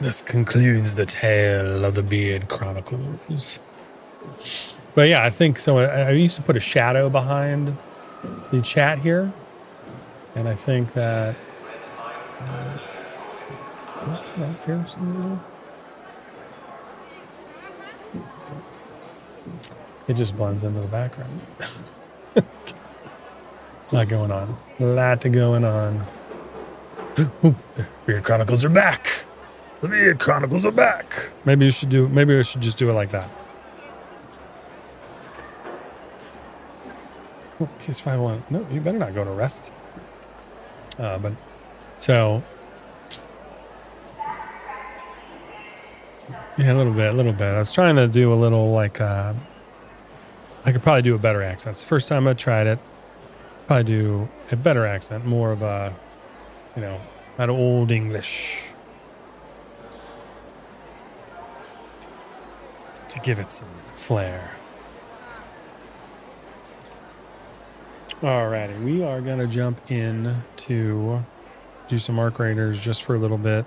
This concludes the tale of the Beard Chronicles. But yeah, I think so. I used to put a shadow behind the chat here, and I think that it just blends into the background. A lot going on. A lot going on. Ooh, the Beard Chronicles are back. The Beard Chronicles are back. Maybe we should just do it like that. Oh, PS5 one. No, you better not go to rest. But so yeah, a little bit. I was trying to do a little like I could probably do a better accent. It's the first time I tried it. Probably do a better accent, more of a, that old English, to give it some flair. Alrighty, we are gonna jump in to do some Arc Raiders just for a little bit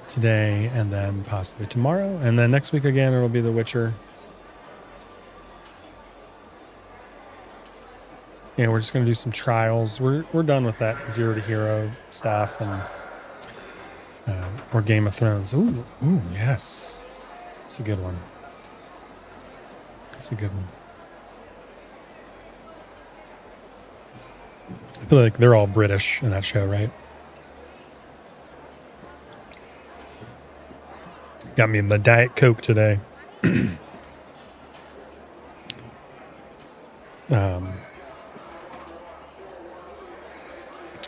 today, and then possibly tomorrow, and then next week again it'll be The Witcher. Yeah, we're just gonna do some trials. We're done with that 0 to hero stuff, and or Game of Thrones. Ooh, yes, that's a good one. That's a good one. I feel like they're all British in that show, right? Got me the Diet Coke today.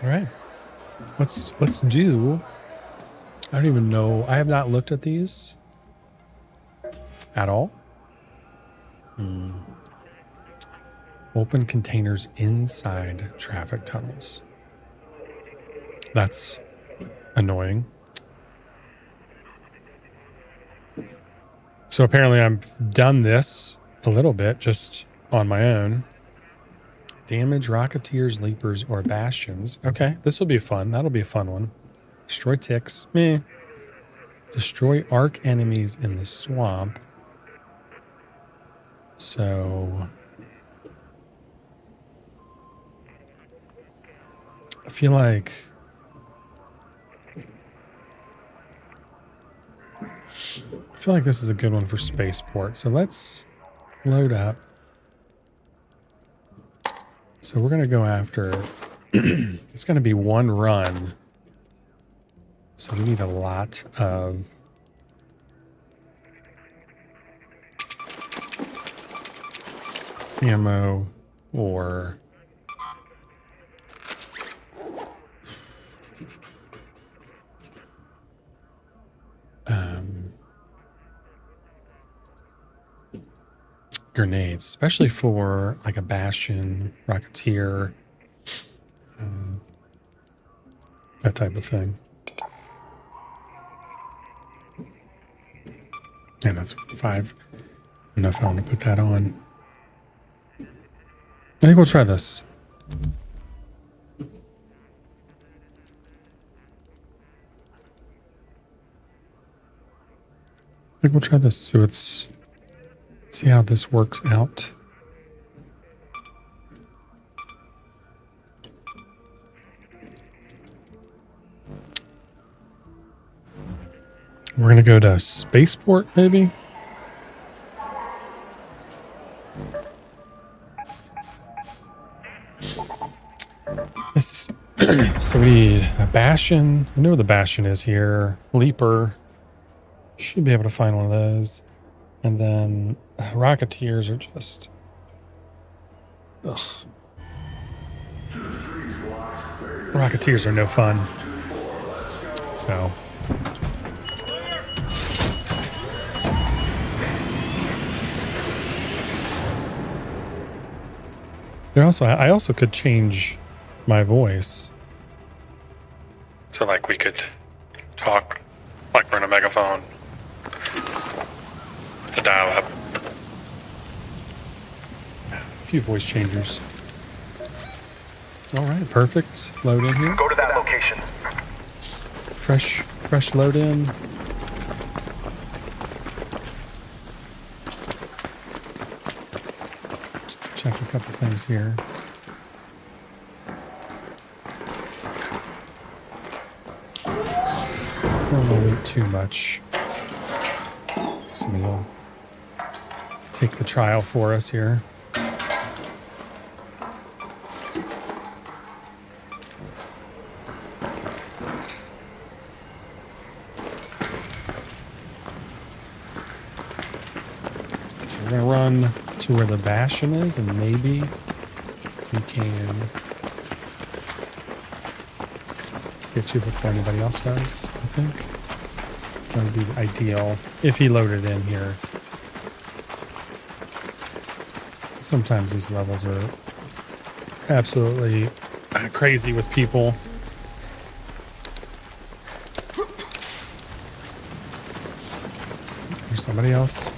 All right, let's do. I don't even know. I have not looked at these at all. Open containers inside traffic tunnels. That's annoying. So apparently I've done this a little bit just on my own. Damage Rocketeers, Leapers, or Bastions. Okay, this will be fun. That'll be a fun one. Destroy ticks. Meh. Destroy arc enemies in the swamp. So I feel like this is a good one for spaceport. So let's load up. So we're going to go after, it's going to be one run. So we need a lot of ammo or grenades, especially for like a Bastion, Rocketeer, that type of thing. And that's 5. I don't know if I want to put that on. I think we'll try this. So see how this works out. We're going to go to spaceport, maybe. So we need a Bastion. I know where the Bastion is here. Leaper. Should be able to find one of those. And then Rocketeers are just... ugh. Rocketeers are no fun. So... I also could change my voice. So like we could talk like we're in a megaphone. To dial up. A few voice changers. All right, perfect. Load in here. Go to that location. Fresh load in. Check a couple things here. Don't want to loot too much. Somebody will take the trial for us here. So we're going to run to where the bastion is, and maybe we can get you before anybody else does, I think. That would be ideal if he loaded in here. Sometimes these levels are absolutely crazy with people. There's somebody else.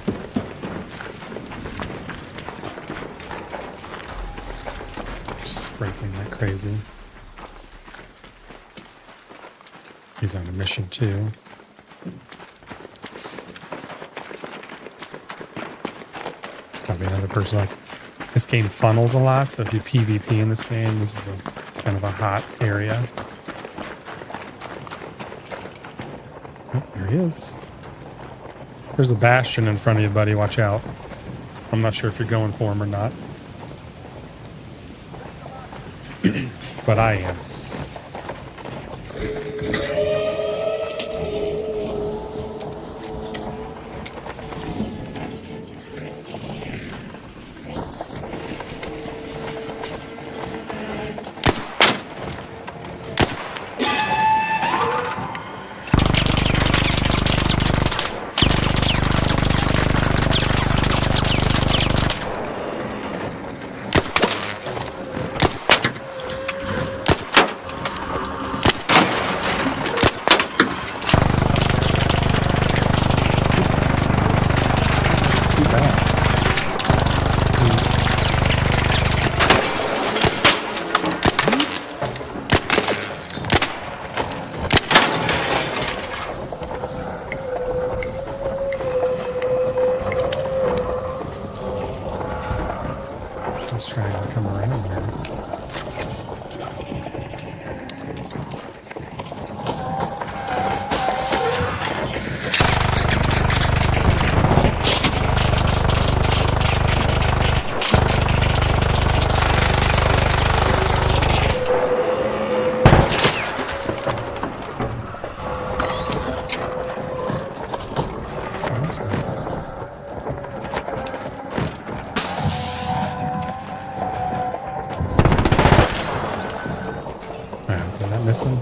Just sprinting like crazy. He's on a mission too. There's probably another person. Like, this game funnels a lot, so if you PvP in this game, this is a kind of a hot area. Oh, there he is. There's a bastion in front of you, buddy. Watch out. I'm not sure if you're going for him or not. But I am. Let's try and come around here. Let's go this way. Did I miss him?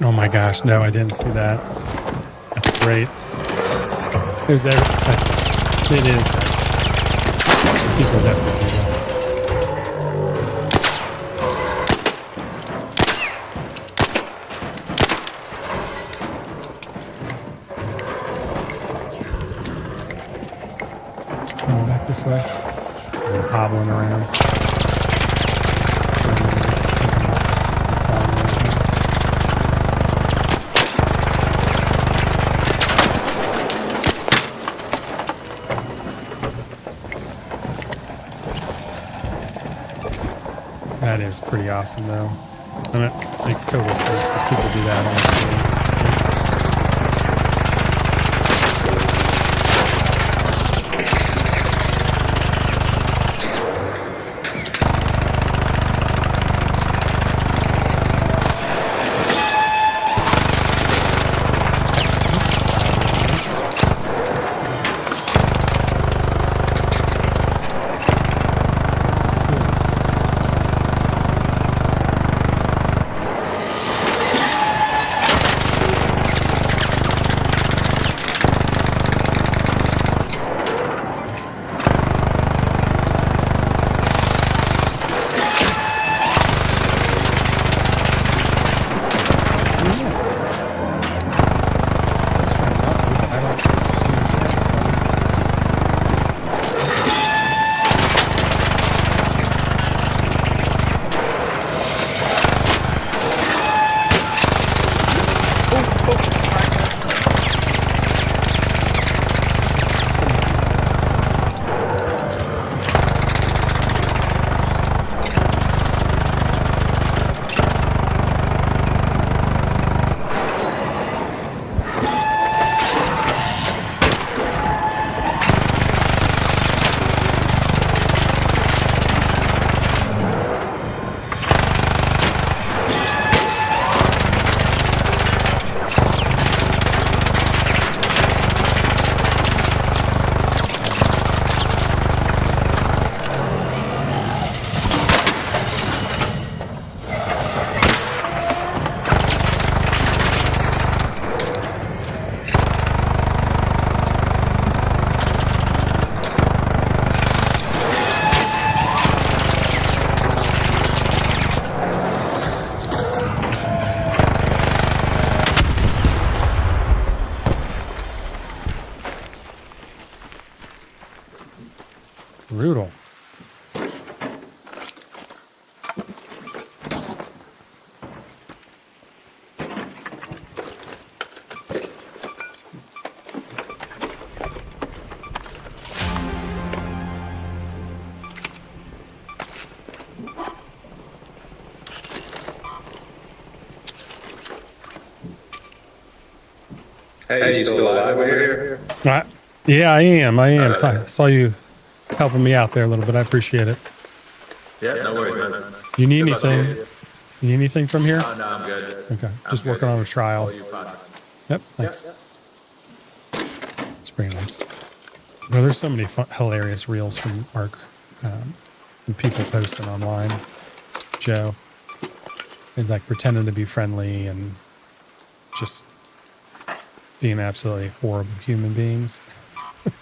Oh my gosh, no, I didn't see that. That's great. There's it is. People definitely do that. Coming back this way. I'm hobbling around. That is pretty awesome, though. And it makes total sense because people do that all the time. Hey, you still alive over here? Yeah, I am. Okay. I saw you helping me out there a little bit. I appreciate it. Yeah, no worries, man. You need Good luck to anything? you. You need anything from here? Oh, no, I'm good. Okay, I'm just good. working on a trial. All you fine. Yep, thanks. It's pretty nice. Well, there's so many fun, hilarious reels from Mark and people posting online. Joe, and like pretending to be friendly and just being absolutely horrible human beings. I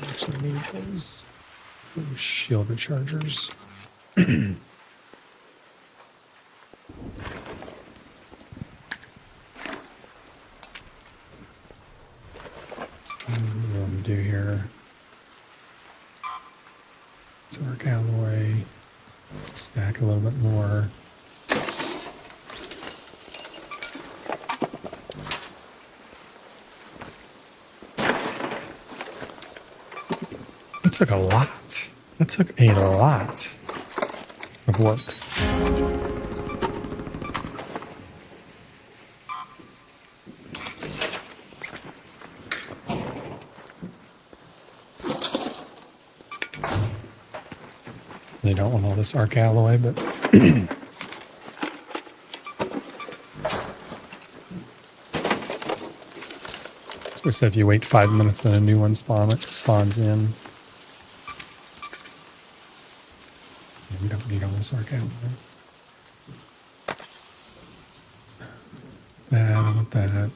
actually need those shield rechargers. What do I want to do here? Let's work out of the way. Stack a little bit more. It took a lot. That took a lot of work. They don't want all this arc out of the way, but we said if you wait 5 minutes, then a new one spawns in. We don't need all this arc out of the way. I don't want that.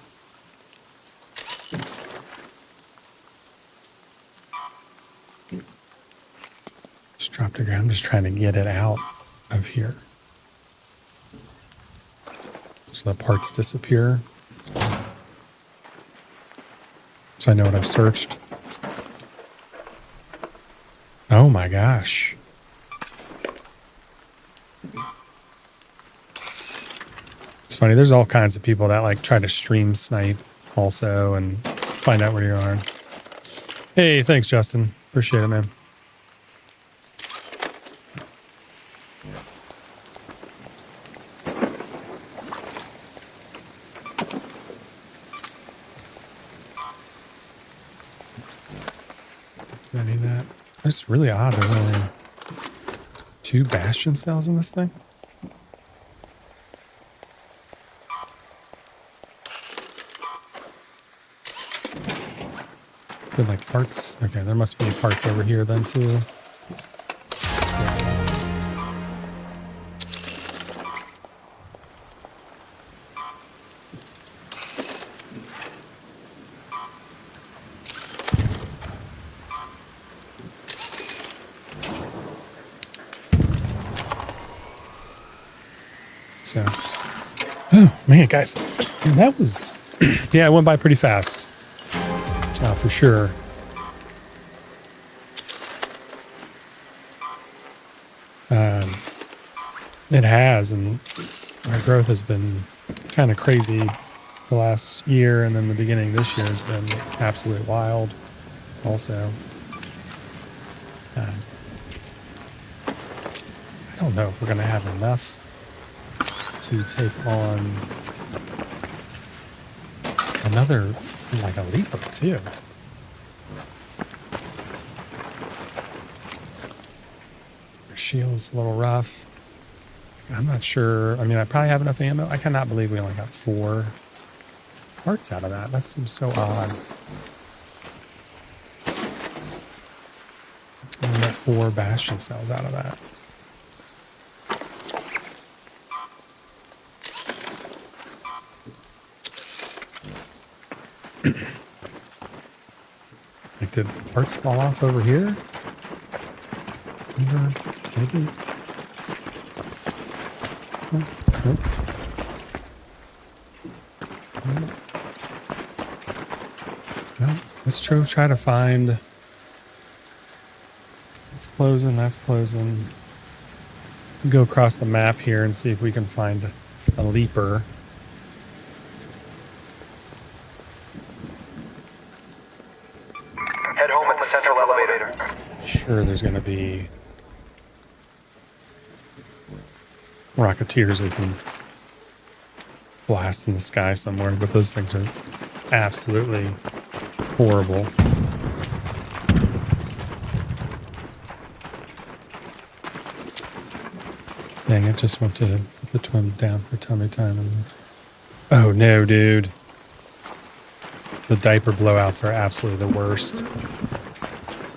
Just drop to the ground. I'm just trying to get it out of here. So the parts disappear. So I know what I've searched. Oh my gosh. It's funny, there's all kinds of people that like try to stream snipe also and find out where you are. Hey, thanks Justin. Appreciate it, man. I need that. It's really odd. There's only 2 bastion cells in this thing. Good, like parts. Okay, there must be parts over here then too. So, oh man, guys, that was, yeah, it went by pretty fast, for sure. It has, and our growth has been kind of crazy the last year, and then the beginning of this year has been absolutely wild also. I don't know if we're going to have enough to take on another, like a leaper too. Our shield's a little rough. I'm not sure. I mean, I probably have enough ammo. I cannot believe we only got 4 parts out of that. That seems so odd. We got 4 bastion cells out of that. Like, did parts fall off over here? Maybe. Oh, nope. Well, let's try to find. It's closing. That's closing. Go across the map here and see if we can find a leaper. Head home at the central elevator. Sure, there's going to be Rocketeers we can blast in the sky somewhere, but those things are absolutely horrible. Dang, it just went to put the twin down for tummy time. Oh no, dude. The diaper blowouts are absolutely the worst.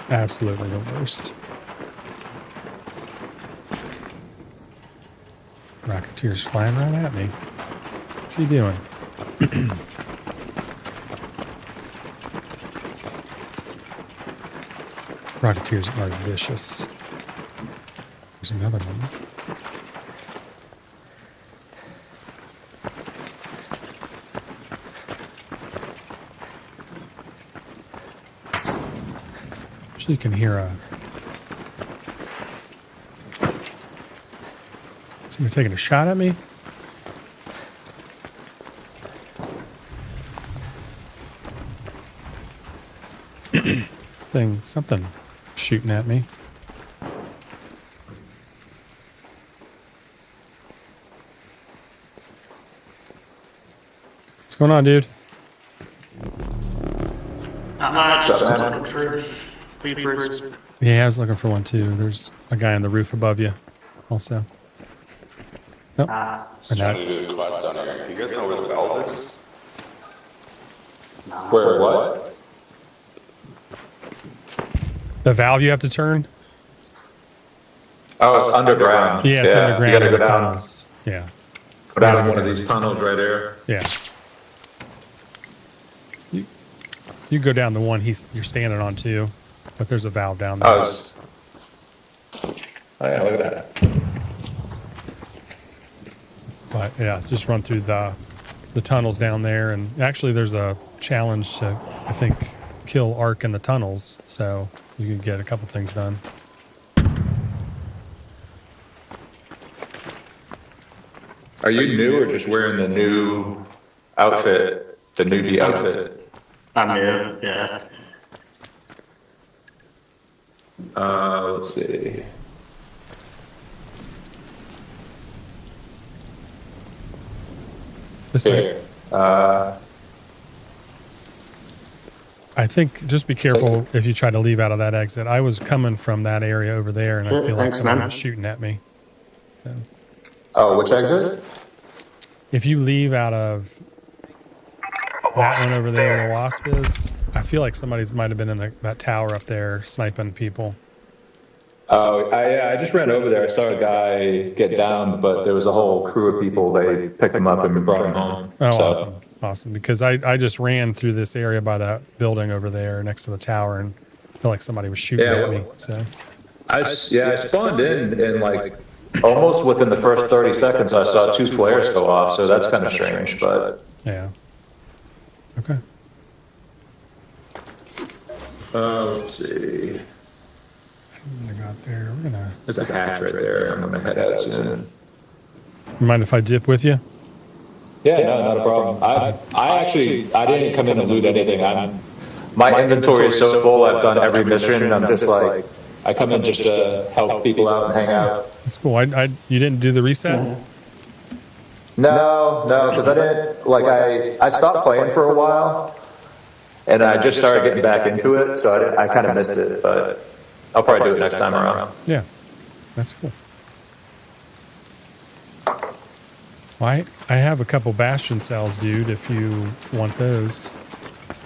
Absolutely the worst. Rocketeer's flying right at me. What's he doing? Rocketeers are vicious. There's another one. Actually, you can hear a... Somebody taking a shot at me? Something shooting at me. What's going on, dude? Not much. Just looking for creepers. Yeah, I was looking for one too. There's a guy on the roof above you, also. Nope. And Trying to do a quest down here. Do you guys know where the valve is? Where what? the valve you have to turn? Oh, it's underground. Yeah, it's underground You gotta in go the down. tunnels. Yeah, Go down one of these tunnels right here. yeah. You go down the one you're standing on too, but there's a valve down there. Oh, yeah, look at that. But yeah, just run through the tunnels down there, and actually there's a challenge to, I think, kill Ark in the tunnels, so you can get a couple things done. Are you new or just wearing the new outfit, the newbie outfit? I'm new, yeah. Let's see. This thing- Here. I think just be careful if you try to leave out of that exit. I was coming from that area over there, and I Sure, feel like thanks, someone man. was shooting at me. So, Oh, which exit? if you leave out of that one over there where the wasp is, I feel like somebody's might have been in that tower up there sniping people. Oh, I just ran over there. I saw a guy get down, but there was a whole crew of people. They picked him up and brought him home. Oh, So- awesome. Awesome. Because I just ran through this area by that building over there next to the tower, and I feel like somebody was shooting Yeah, at well- me. So, I spawned in and like almost within the first 30 seconds, I saw 2 flares go off. So that's kind of strange, but. yeah. Okay. Let's see. I got there. We're gonna. There's a hatch right there. I'm gonna head out soon. Mind if I dip with you? Yeah, no, not a problem. I didn't come in and loot anything. My inventory is so full. I've done every mission, and I'm just like, I come in just to help people out and hang out. That's cool. You didn't do the reset? No, because I didn't I stopped playing for a while, and I just started getting back into it, so I kind of missed it, but I'll probably do it next time around. Yeah. That's cool. Well, I have a couple Bastion cells, dude, if you want those.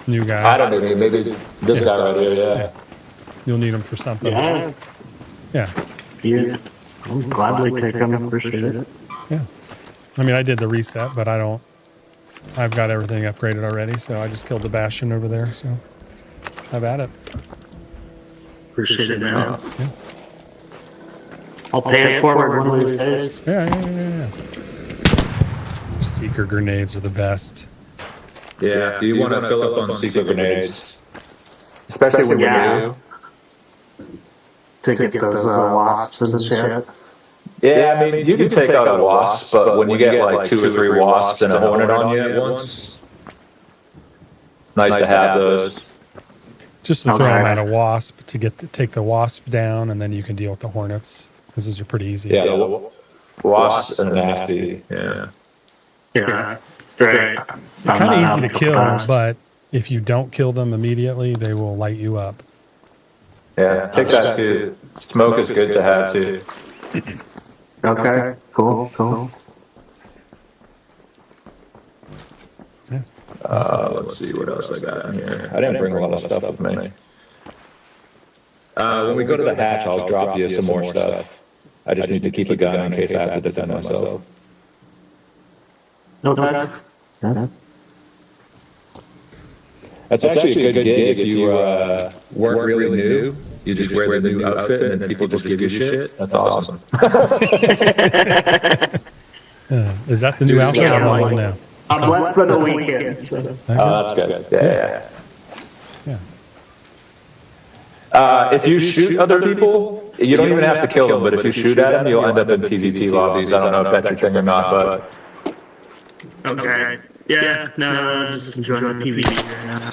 New guy. I don't know, maybe this guy right here, yeah. You'll need them for something. Yeah, Yeah. yeah. I'll gladly take them, appreciate it. Yeah. I mean, I did the reset, but I've got everything upgraded already, so I just killed the Bastion over there, so have at it. Appreciate it, man. Yeah. I'll pay it forward one of these days. Yeah. Seeker grenades are the best. Yeah, do you want to fill up on secret grenades? Especially when you're new. To get those wasps and shit. Yeah, I mean, you can take out a wasp, but when you get like 2 or 3 wasps and a hornet on you at once, it's nice to have those. Just to throw Okay. them at a wasp to take the wasp down, and then you can deal with the hornets, because those are pretty easy. Yeah, the wasps are nasty. Yeah. Yeah. Great. Kind of easy to kill, but if you don't kill them immediately, they will light you up. Yeah, take that too. Smoke is good to have too. Okay. Cool. Yeah. Awesome. Let's see what else I got in here. I didn't bring a lot of stuff with me. When we go to the hatch, I'll drop you some more stuff. I just need to keep a gun in case I have to defend myself. Okay. That's actually a good gig if you weren't really new. You just wear the new outfit and then people just give you shit. That's awesome. Is that the new outfit? I don't know now. I'm less than a weekend. So. Okay. Oh, that's good. Yeah. Yeah. If you shoot other people, you don't even have to kill them, but if you shoot at them, you'll end up in PvP lobbies. I don't know if that's your thing or not, but... Okay. Yeah, no, just enjoying the PvP right now.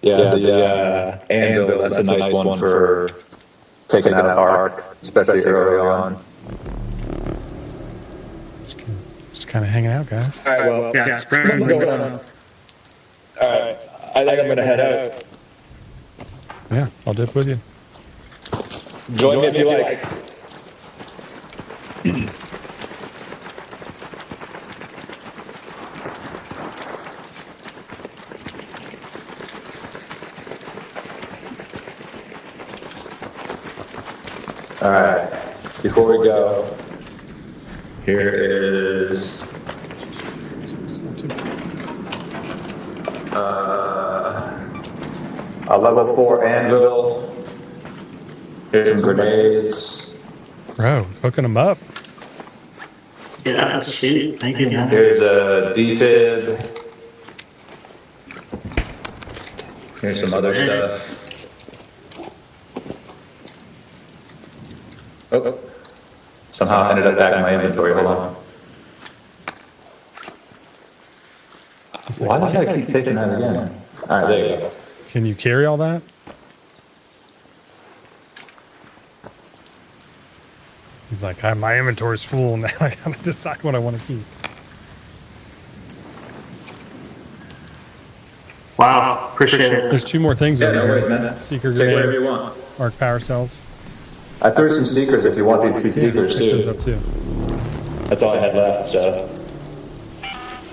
Yeah, the anvil, that's a nice one for taking out an arc, especially early on. Just kind of hanging out, guys. All right, well, Yeah, what's going on? All right, I think I'm going to head out. Yeah, I'll dip with you. Join me if you like. All right, before we go, here is a level 4 anvil. Here's some grenades. Bro, hooking them up. Yeah, shoot. Thank you, man. Here's a defib. Here's some other stuff. Oh, somehow I ended up back in my inventory. Hold on. Why does I keep taking that again? All right, there you go. Can you carry all that? He's like, my inventory's full now. I gotta decide what I want to keep. Wow, appreciate it. There's 2 more things Yeah, over no here. worries, man. Seeker Take whatever grenades, you want. arc power cells. I threw some seekers if you want these 2 seekers Pick those too. up too. That's all I had left, so.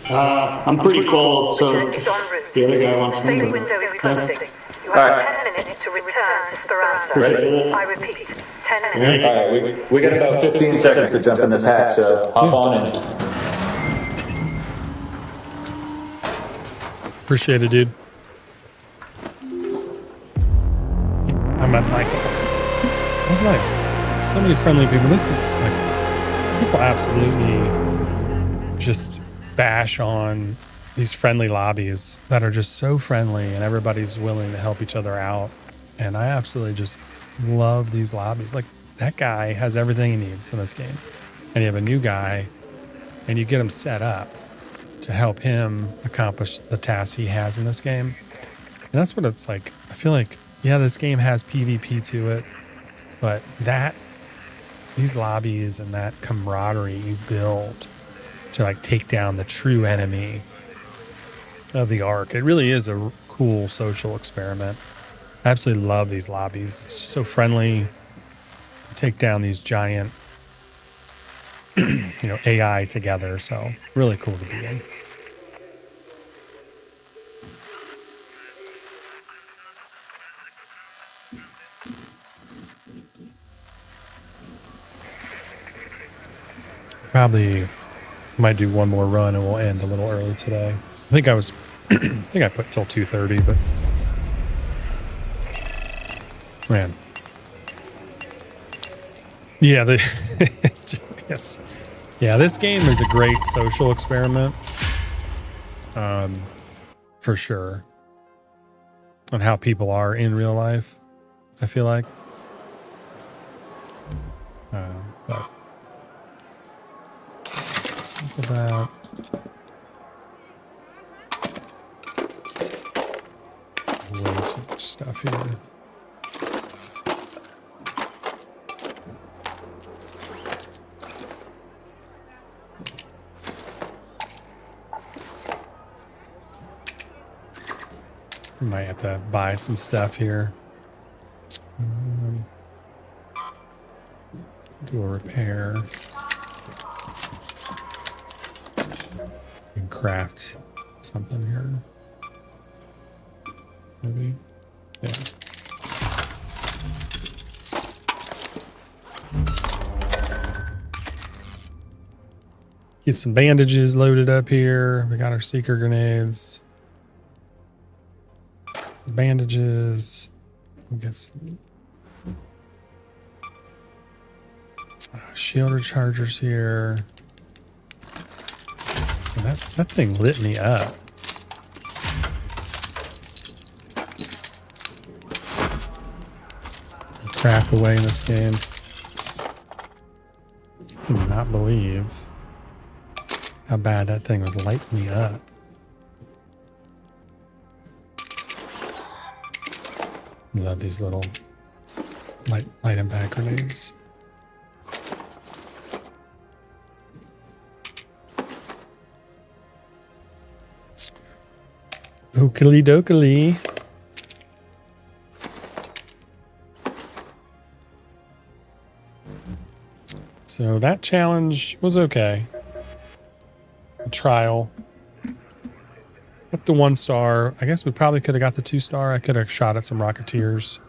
I'm pretty full, so the other guy wants Safe me. window is closing. You have Alright. 10 minutes to return to Speranza. Ready? I repeat, 10 minutes. All right, we got about 15 seconds to jump in this hatch, so hop on in. Appreciate it, dude. I'm at Michael. That was nice. So many friendly people. This is like, people absolutely just bash on these friendly lobbies that are just so friendly and everybody's willing to help each other out. And I absolutely just love these lobbies. Like, that guy has everything he needs in this game. And you have a new guy and you get him set up to help him accomplish the tasks he has in this game. And that's what it's like. I feel like, yeah, this game has PvP to it, but these lobbies and that camaraderie you build to like take down the true enemy of the Ark, it really is a cool social experiment. I absolutely love these lobbies. It's just so friendly. Take down these giant, AI together. So really cool to be in. Probably might do one more run and we'll end a little early today. I think I put till 2:30, but man. Yeah, yes. Yeah, this game is a great social experiment. For sure. On how people are in real life, I feel like. But look at that. Way too much stuff here. We might have to buy some stuff here. Do a repair. And craft something here. Maybe. Yeah. Get some bandages loaded up here. We got our seeker grenades. Bandages. We'll get some shield rechargers here. That thing lit me up. Craft away in this game. I cannot believe how bad that thing was lighting me up. Love these little light impact grenades. Oakley dokley. So that challenge was okay. The trial. Got the 1 star. I guess we probably could have got the 2 star. I could have shot at some Rocketeers.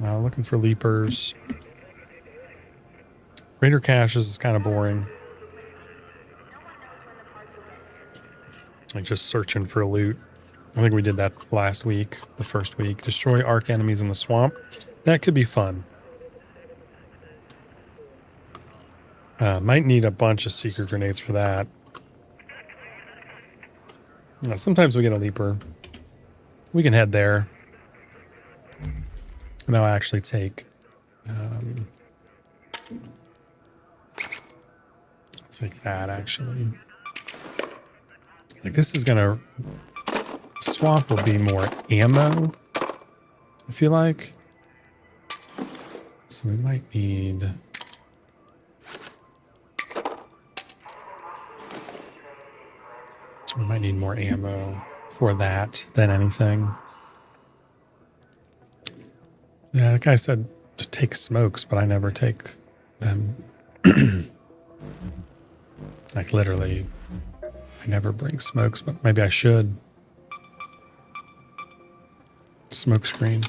Looking for Leapers. Raider caches is kind of boring. Like just searching for loot. I think we did that last week, the first week. Destroy arc enemies in the swamp. That could be fun. Might need a bunch of secret grenades for that. Sometimes we get a leaper. We can head there. And I'll actually take... take that, actually. Like, this is gonna... Swamp will be more ammo, I feel like. So we might need... We might need more ammo for that than anything. Yeah, the guy said to take smokes, but I never take them. Like literally, I never bring smokes, but maybe I should. Smoke screen.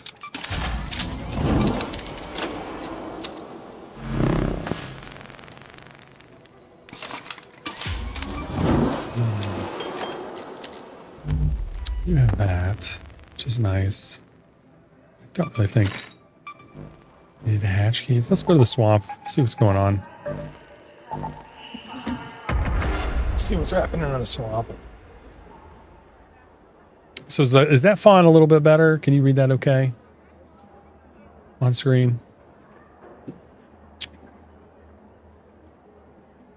You have that, which is nice. I don't really think I need the hatch keys. Let's go to the swamp, see what's going on. See what's happening in the swamp. So is that font a little bit better? Can you read that okay? On screen?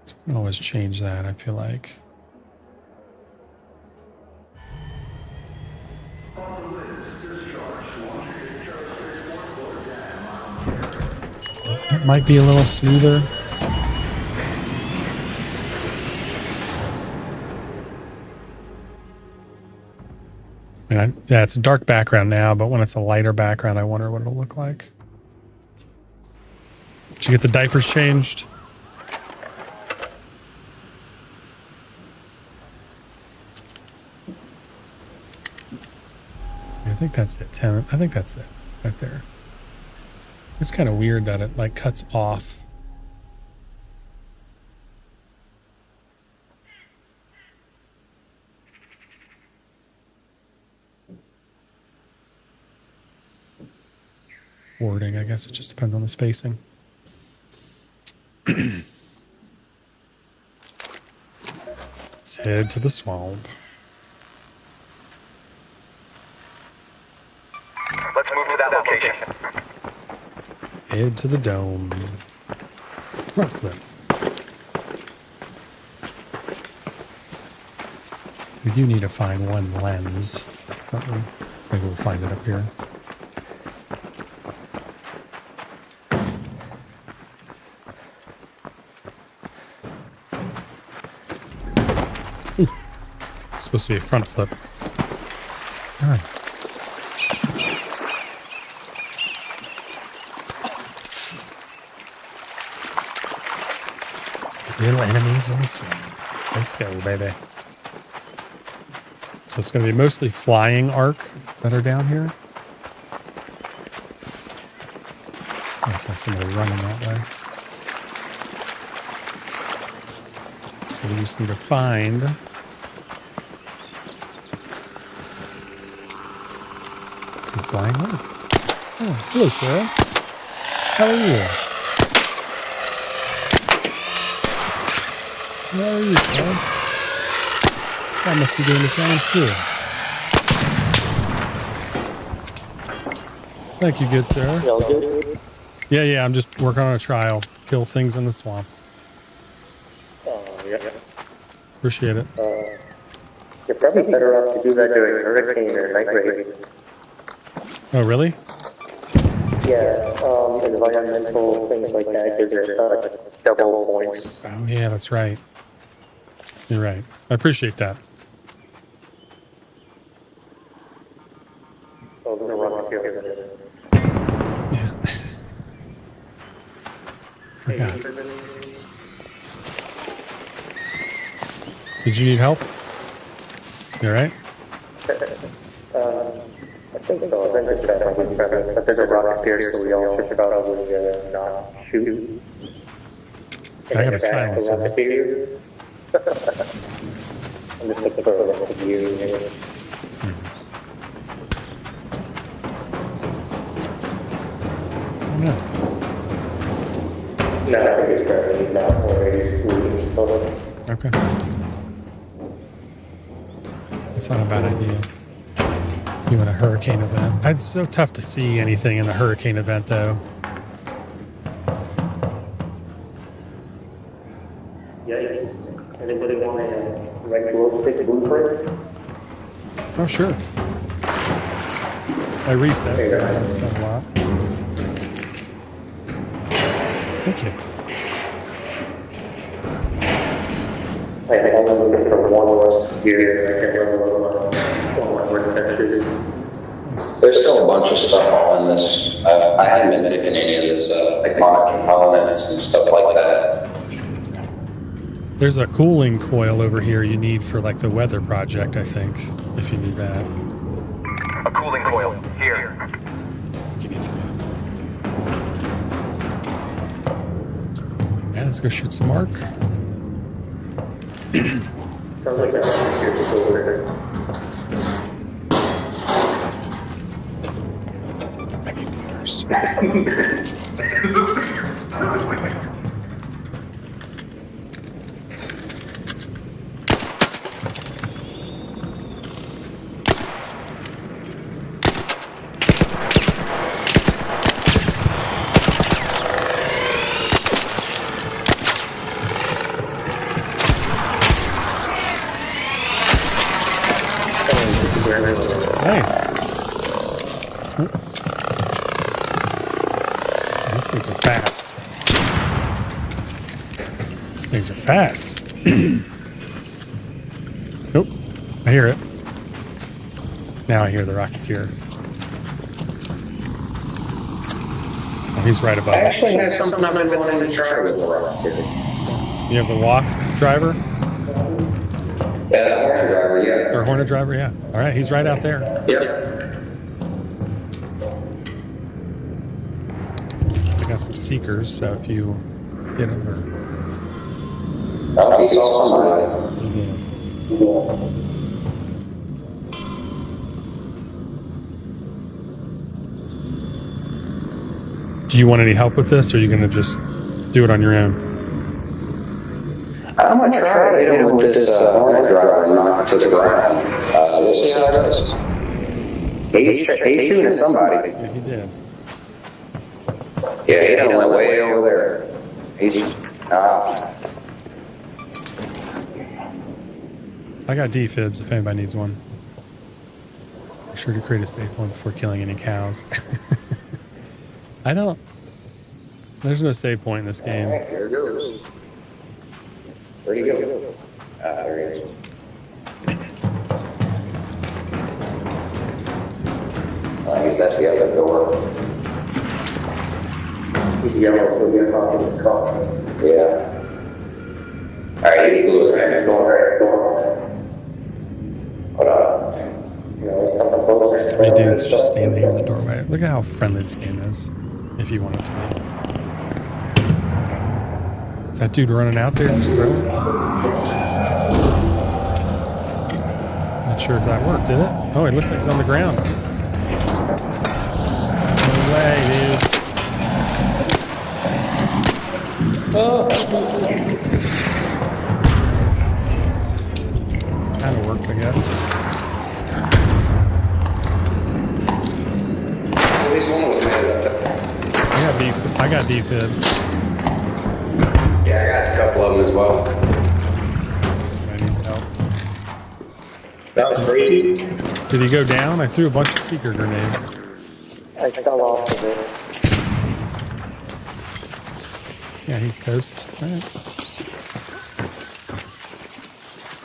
So we can always change that, I feel like. That might be a little smoother. Yeah, it's a dark background now, but when it's a lighter background, I wonder what it'll look like. Did you get the diapers changed? I think that's it, Tim. I think that's it right there. It's kind of weird that it like cuts off. Wording, I guess it just depends on the spacing. Let's head to the swamp. Let's move to that location. Head to the dome. Front flip. We do need to find one lens. Maybe we'll find it up here. Supposed to be a front flip. All right. Little enemies in the swamp. Let's go, baby. So it's going to be mostly flying arc that are down here. I saw somebody running that way. So we just need to find... some flying arc. Oh, hello, Sarah. How are you? How are you, Sarah? This guy must be doing the challenge too. Thank you, good Sarah. Yeah, I'm just working on a trial. Kill things in the swamp. Yeah. Appreciate it. You're probably better off to do that during hurricane or night raid. Oh, really? Yeah, environmental things like that gives it double points. Oh, yeah, that's right. You're right. I appreciate that. Oh, there's a rock here. Yeah. Forgot. Did you need help? You all right? I think so. I think it's better. But there's a rock here, so we all should probably not shoot. I got a silencer. I'm just looking for a view. No. No, I think it's better. He's not worried. He's moving slowly. Okay. That's not a bad idea. You want a hurricane event. It's so tough to see anything in a hurricane event, though. Yikes. Anybody want a red glow stick blueprint? Oh, sure. I reset, so I haven't done a lot. Thank you. I think I'm looking for one less here. I can level up one more adventures. There's still a bunch of stuff on this. I haven't been picking any of this, like mod components and stuff like that. There's a cooling coil over here you need for like the weather project, I think, if you need that. A cooling coil. Here. Give me some. Yeah, let's go shoot some arc. Sounds like that's here closer. I need waters. Nice. These things are fast. These things are fast. Nope. I hear it. Now I hear the Rocketeer. Oh, he's right above I us. actually have something I've been wanting to try with the Rocketeer. You have the Wasp driver? Yeah, the Hornet driver, yeah. Or Hornet driver, yeah. All right, he's right out there. Yep. I got some Seekers, so if you get him or... Oh, he saw somebody. Do you want any help with this, or are you going to just do it on your own? I'm gonna try to hit him with this Hornet driver and knock it to the ground. We'll see how it goes. He's shooting at somebody. Yeah, he did. Yeah, he done went way over there. He's I got defibs if anybody needs one. Make sure to create a safe one before killing any cows. I don't... There's no save point in this game. Alright, here it goes. Where'd he go? There he is. I guess that's the other door. He's yellow, so he's gonna talk to his car. Yeah. Alright, he's cool, right? It's going right. It's going. Hold on. You know, it's coming closer. Three dudes just standing here in the doorway. Look at how friendly this game is. If you want it to be. Is that dude running out there just throwing? Not sure if that worked, did it? Oh, it looks like he's on the ground. No way, dude. Kind of worked, I guess. At least one was made up. I got defibs. Yeah, I got a couple of them as well. Somebody needs help. That was crazy. Did he go down? I threw a bunch of seeker grenades. I fell off of it. Yeah, he's toast. All right.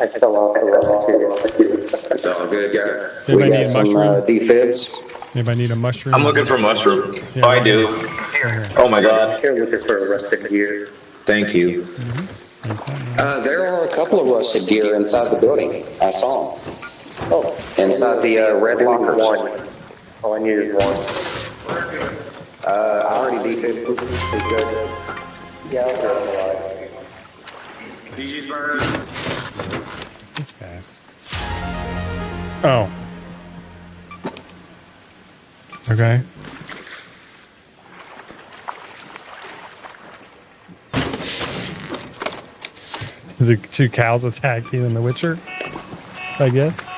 I fell off the left too. That's all good, guys. Anybody We need got a some mushroom? defibs. Anybody need a mushroom? I'm looking for mushroom. Yeah. Oh, I do. Here. Oh my god. Here looking for a rusted gear. Thank you. There are a couple of rusted gear inside the building. I saw them. Oh. Inside the red lockers. One. All I need is one. I already defibbed. It's good. Yeah, I'll throw it alive. This guy's. Oh. Okay. The two cows attack you in The Witcher, I guess.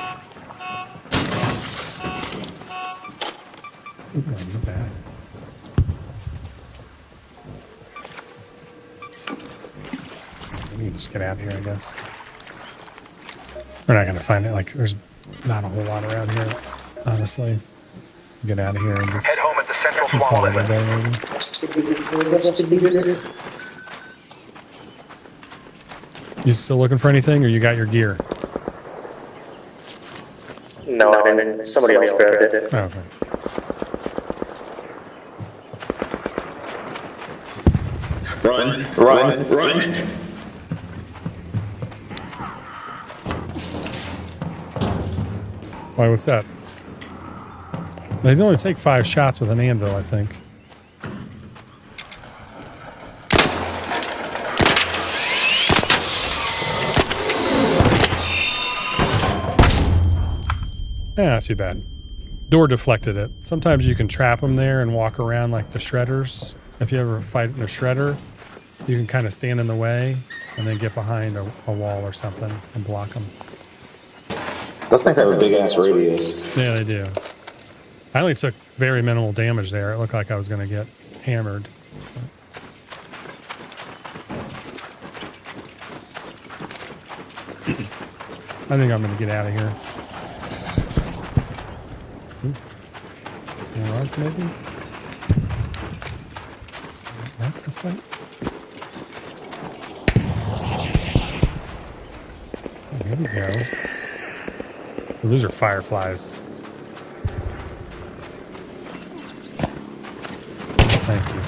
Ooh, not bad. We can just get out of here, I guess. We're not going to find it. Like, there's not a whole lot around here, honestly. Get out of here and just Head home at the central call swamp it a limit. day, maybe. You still looking for anything, or you got your gear? No, I didn't. Somebody else grabbed it. Oh, okay. Run, run, run. Why, what's that? They can only take 5 shots with an anvil, I think. Yeah, not too bad. Door deflected it. Sometimes you can trap them there and walk around like the shredders. If you ever fight in a shredder, you can kind of stand in the way and then get behind a wall or something and block them. Those things have a big ass radius. Yeah, they do. I only took very minimal damage there. It looked like I was going to get hammered. I think I'm going to get out of here. Alright, maybe? Let's go back to fight. Oh, here we go. Well, those are fireflies. Thank you.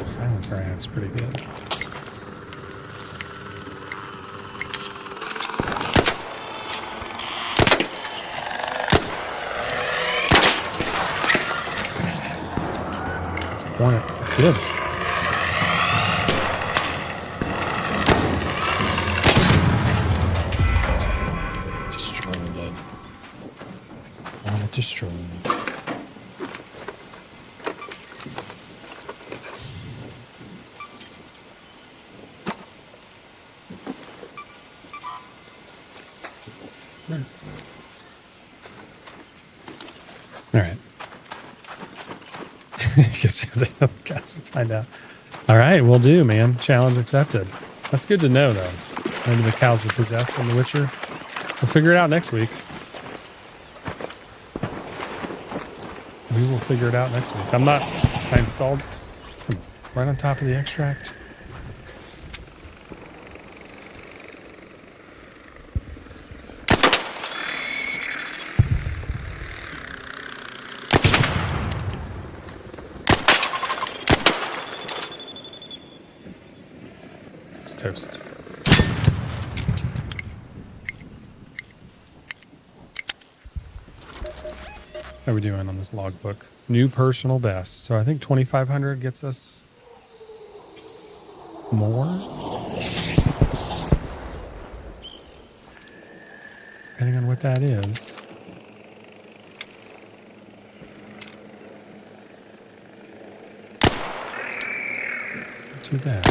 Silencer amp is pretty good. It's a Hornet. It's good. Destroying it. I want to destroy it. All right. Guess you have to have guys to find out. All right, will do, man. Challenge accepted. That's good to know, though. Maybe the cows are possessed in The Witcher. We'll figure it out next week. We will figure it out next week. I installed right on top of the extract. It's toast. How are we doing on this logbook? New personal best. So I think 2,500 gets us more. Depending on what that is. Not too bad.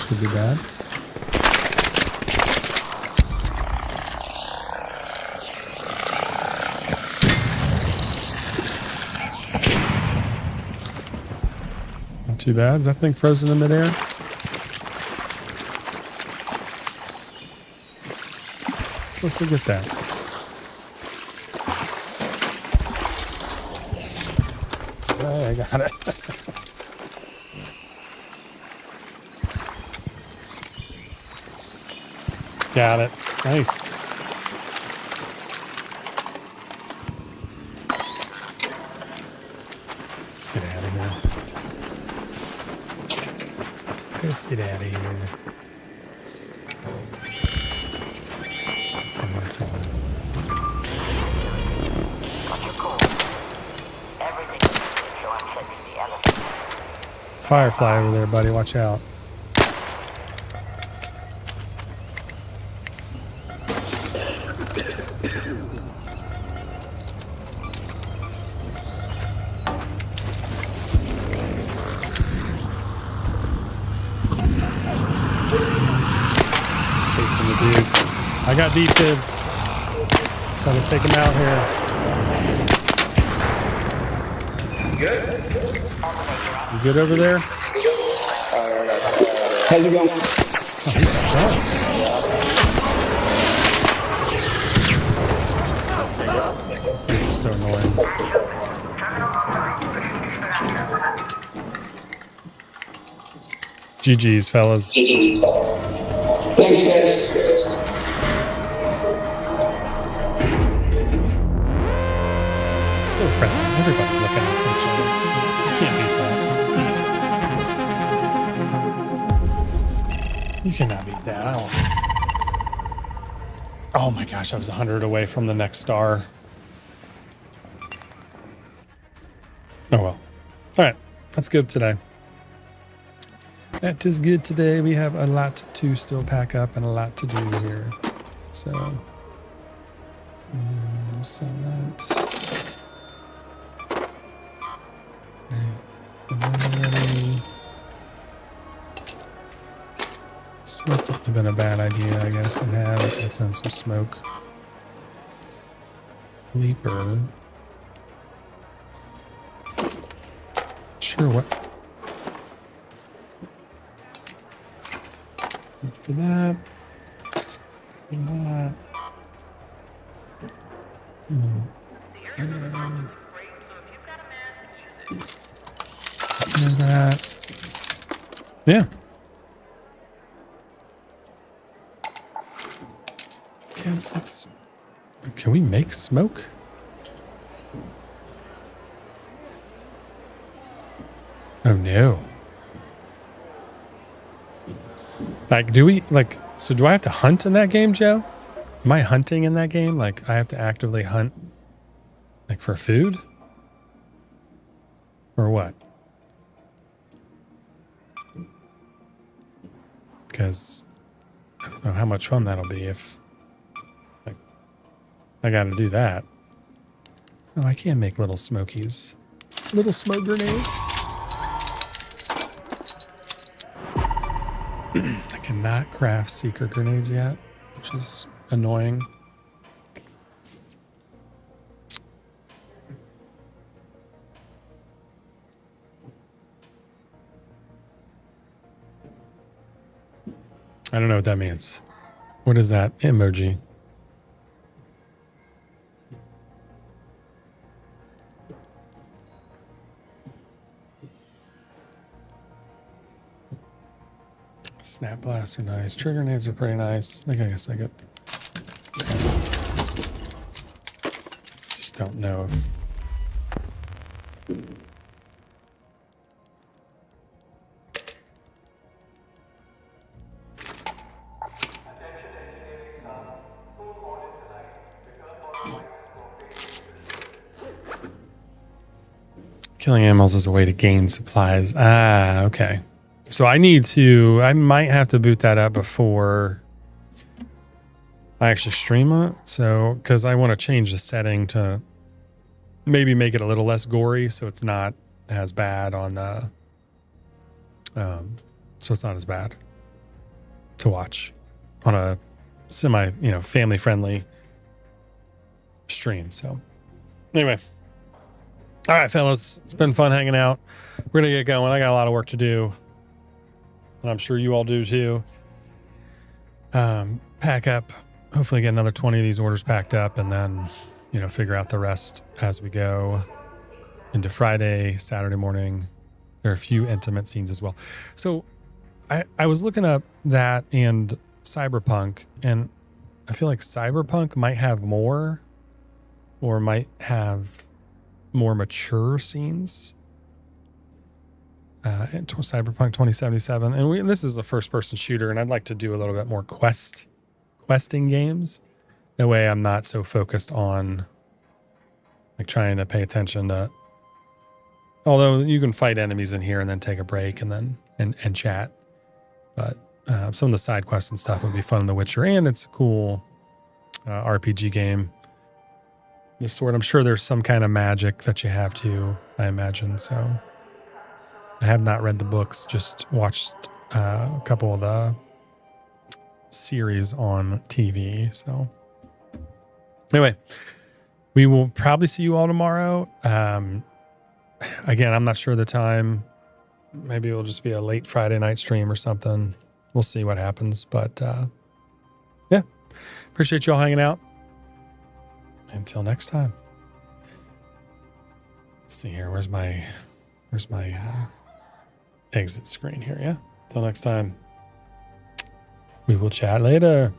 Could be bad. Not too bad. Is that thing frozen in midair? Supposed to get that. Hey, I got it. Got it. Nice. Let's get out of here. Let's get out of here. It's a firefly. Firefly over there, buddy. Watch out. I got defibs. Trying to take him out here. You good over there? How's it going? This thing is so annoying. GG's, fellas. Thanks, guys. So friendly. Everybody looking after each other. You can't beat that. You cannot beat that. Oh my gosh, I was 100 away from the next star. Oh well. All right. That's good today. That is good today. We have a lot to still pack up and a lot to do here. So, that. Smoke would have been a bad idea, I guess, to have. Let's have some smoke. Leaper. Sure, what? Look for that. For that. That. Yeah. Can we make smoke? Oh no. Like, do we, like, so do I have to hunt in that game, Joe? Am I hunting in that game? Like, I have to actively hunt, like, for food? Or what? Because I don't know how much fun that'll be if, like, I gotta do that. Oh, I can make little smokies. Little smoke grenades. I cannot craft secret grenades yet, which is annoying. I don't know what that means. What is that emoji? Snap blasts are nice. Trigger nades are pretty nice. I guess I get. Just don't know if. Killing animals is a way to gain supplies. Ah, okay. So I might have to boot that up before I actually stream it. So, because I want to change the setting to maybe make it a little less gory so it's not as bad on the, so it's not as bad to watch on a semi, family friendly stream. So, anyway. All right, fellas, it's been fun hanging out. We're going to get going. I got a lot of work to do, and I'm sure you all do too. Pack up, hopefully get another 20 of these orders packed up, and then, figure out the rest as we go into Friday, Saturday morning. There are a few intimate scenes as well. So I was looking up that and Cyberpunk, and I feel like Cyberpunk might have more or might have more mature scenes. Cyberpunk 2077, and this is a first-person shooter, and I'd like to do a little bit more questing games. That way, I'm not so focused on like trying to pay attention to. Although you can fight enemies in here and then take a break and then and chat, but some of the side quests and stuff would be fun in The Witcher, and it's a cool RPG game. This sort, I'm sure there's some kind of magic that you have to, I imagine. So I have not read the books, just watched a couple of the series on TV. So anyway, we will probably see you all tomorrow. Again, I'm not sure the time. Maybe it'll just be a late Friday night stream or something. We'll see what happens. But yeah, appreciate y'all hanging out. Until next time. Let's see here. Where's my exit screen here? Yeah. Until next time. We will chat later.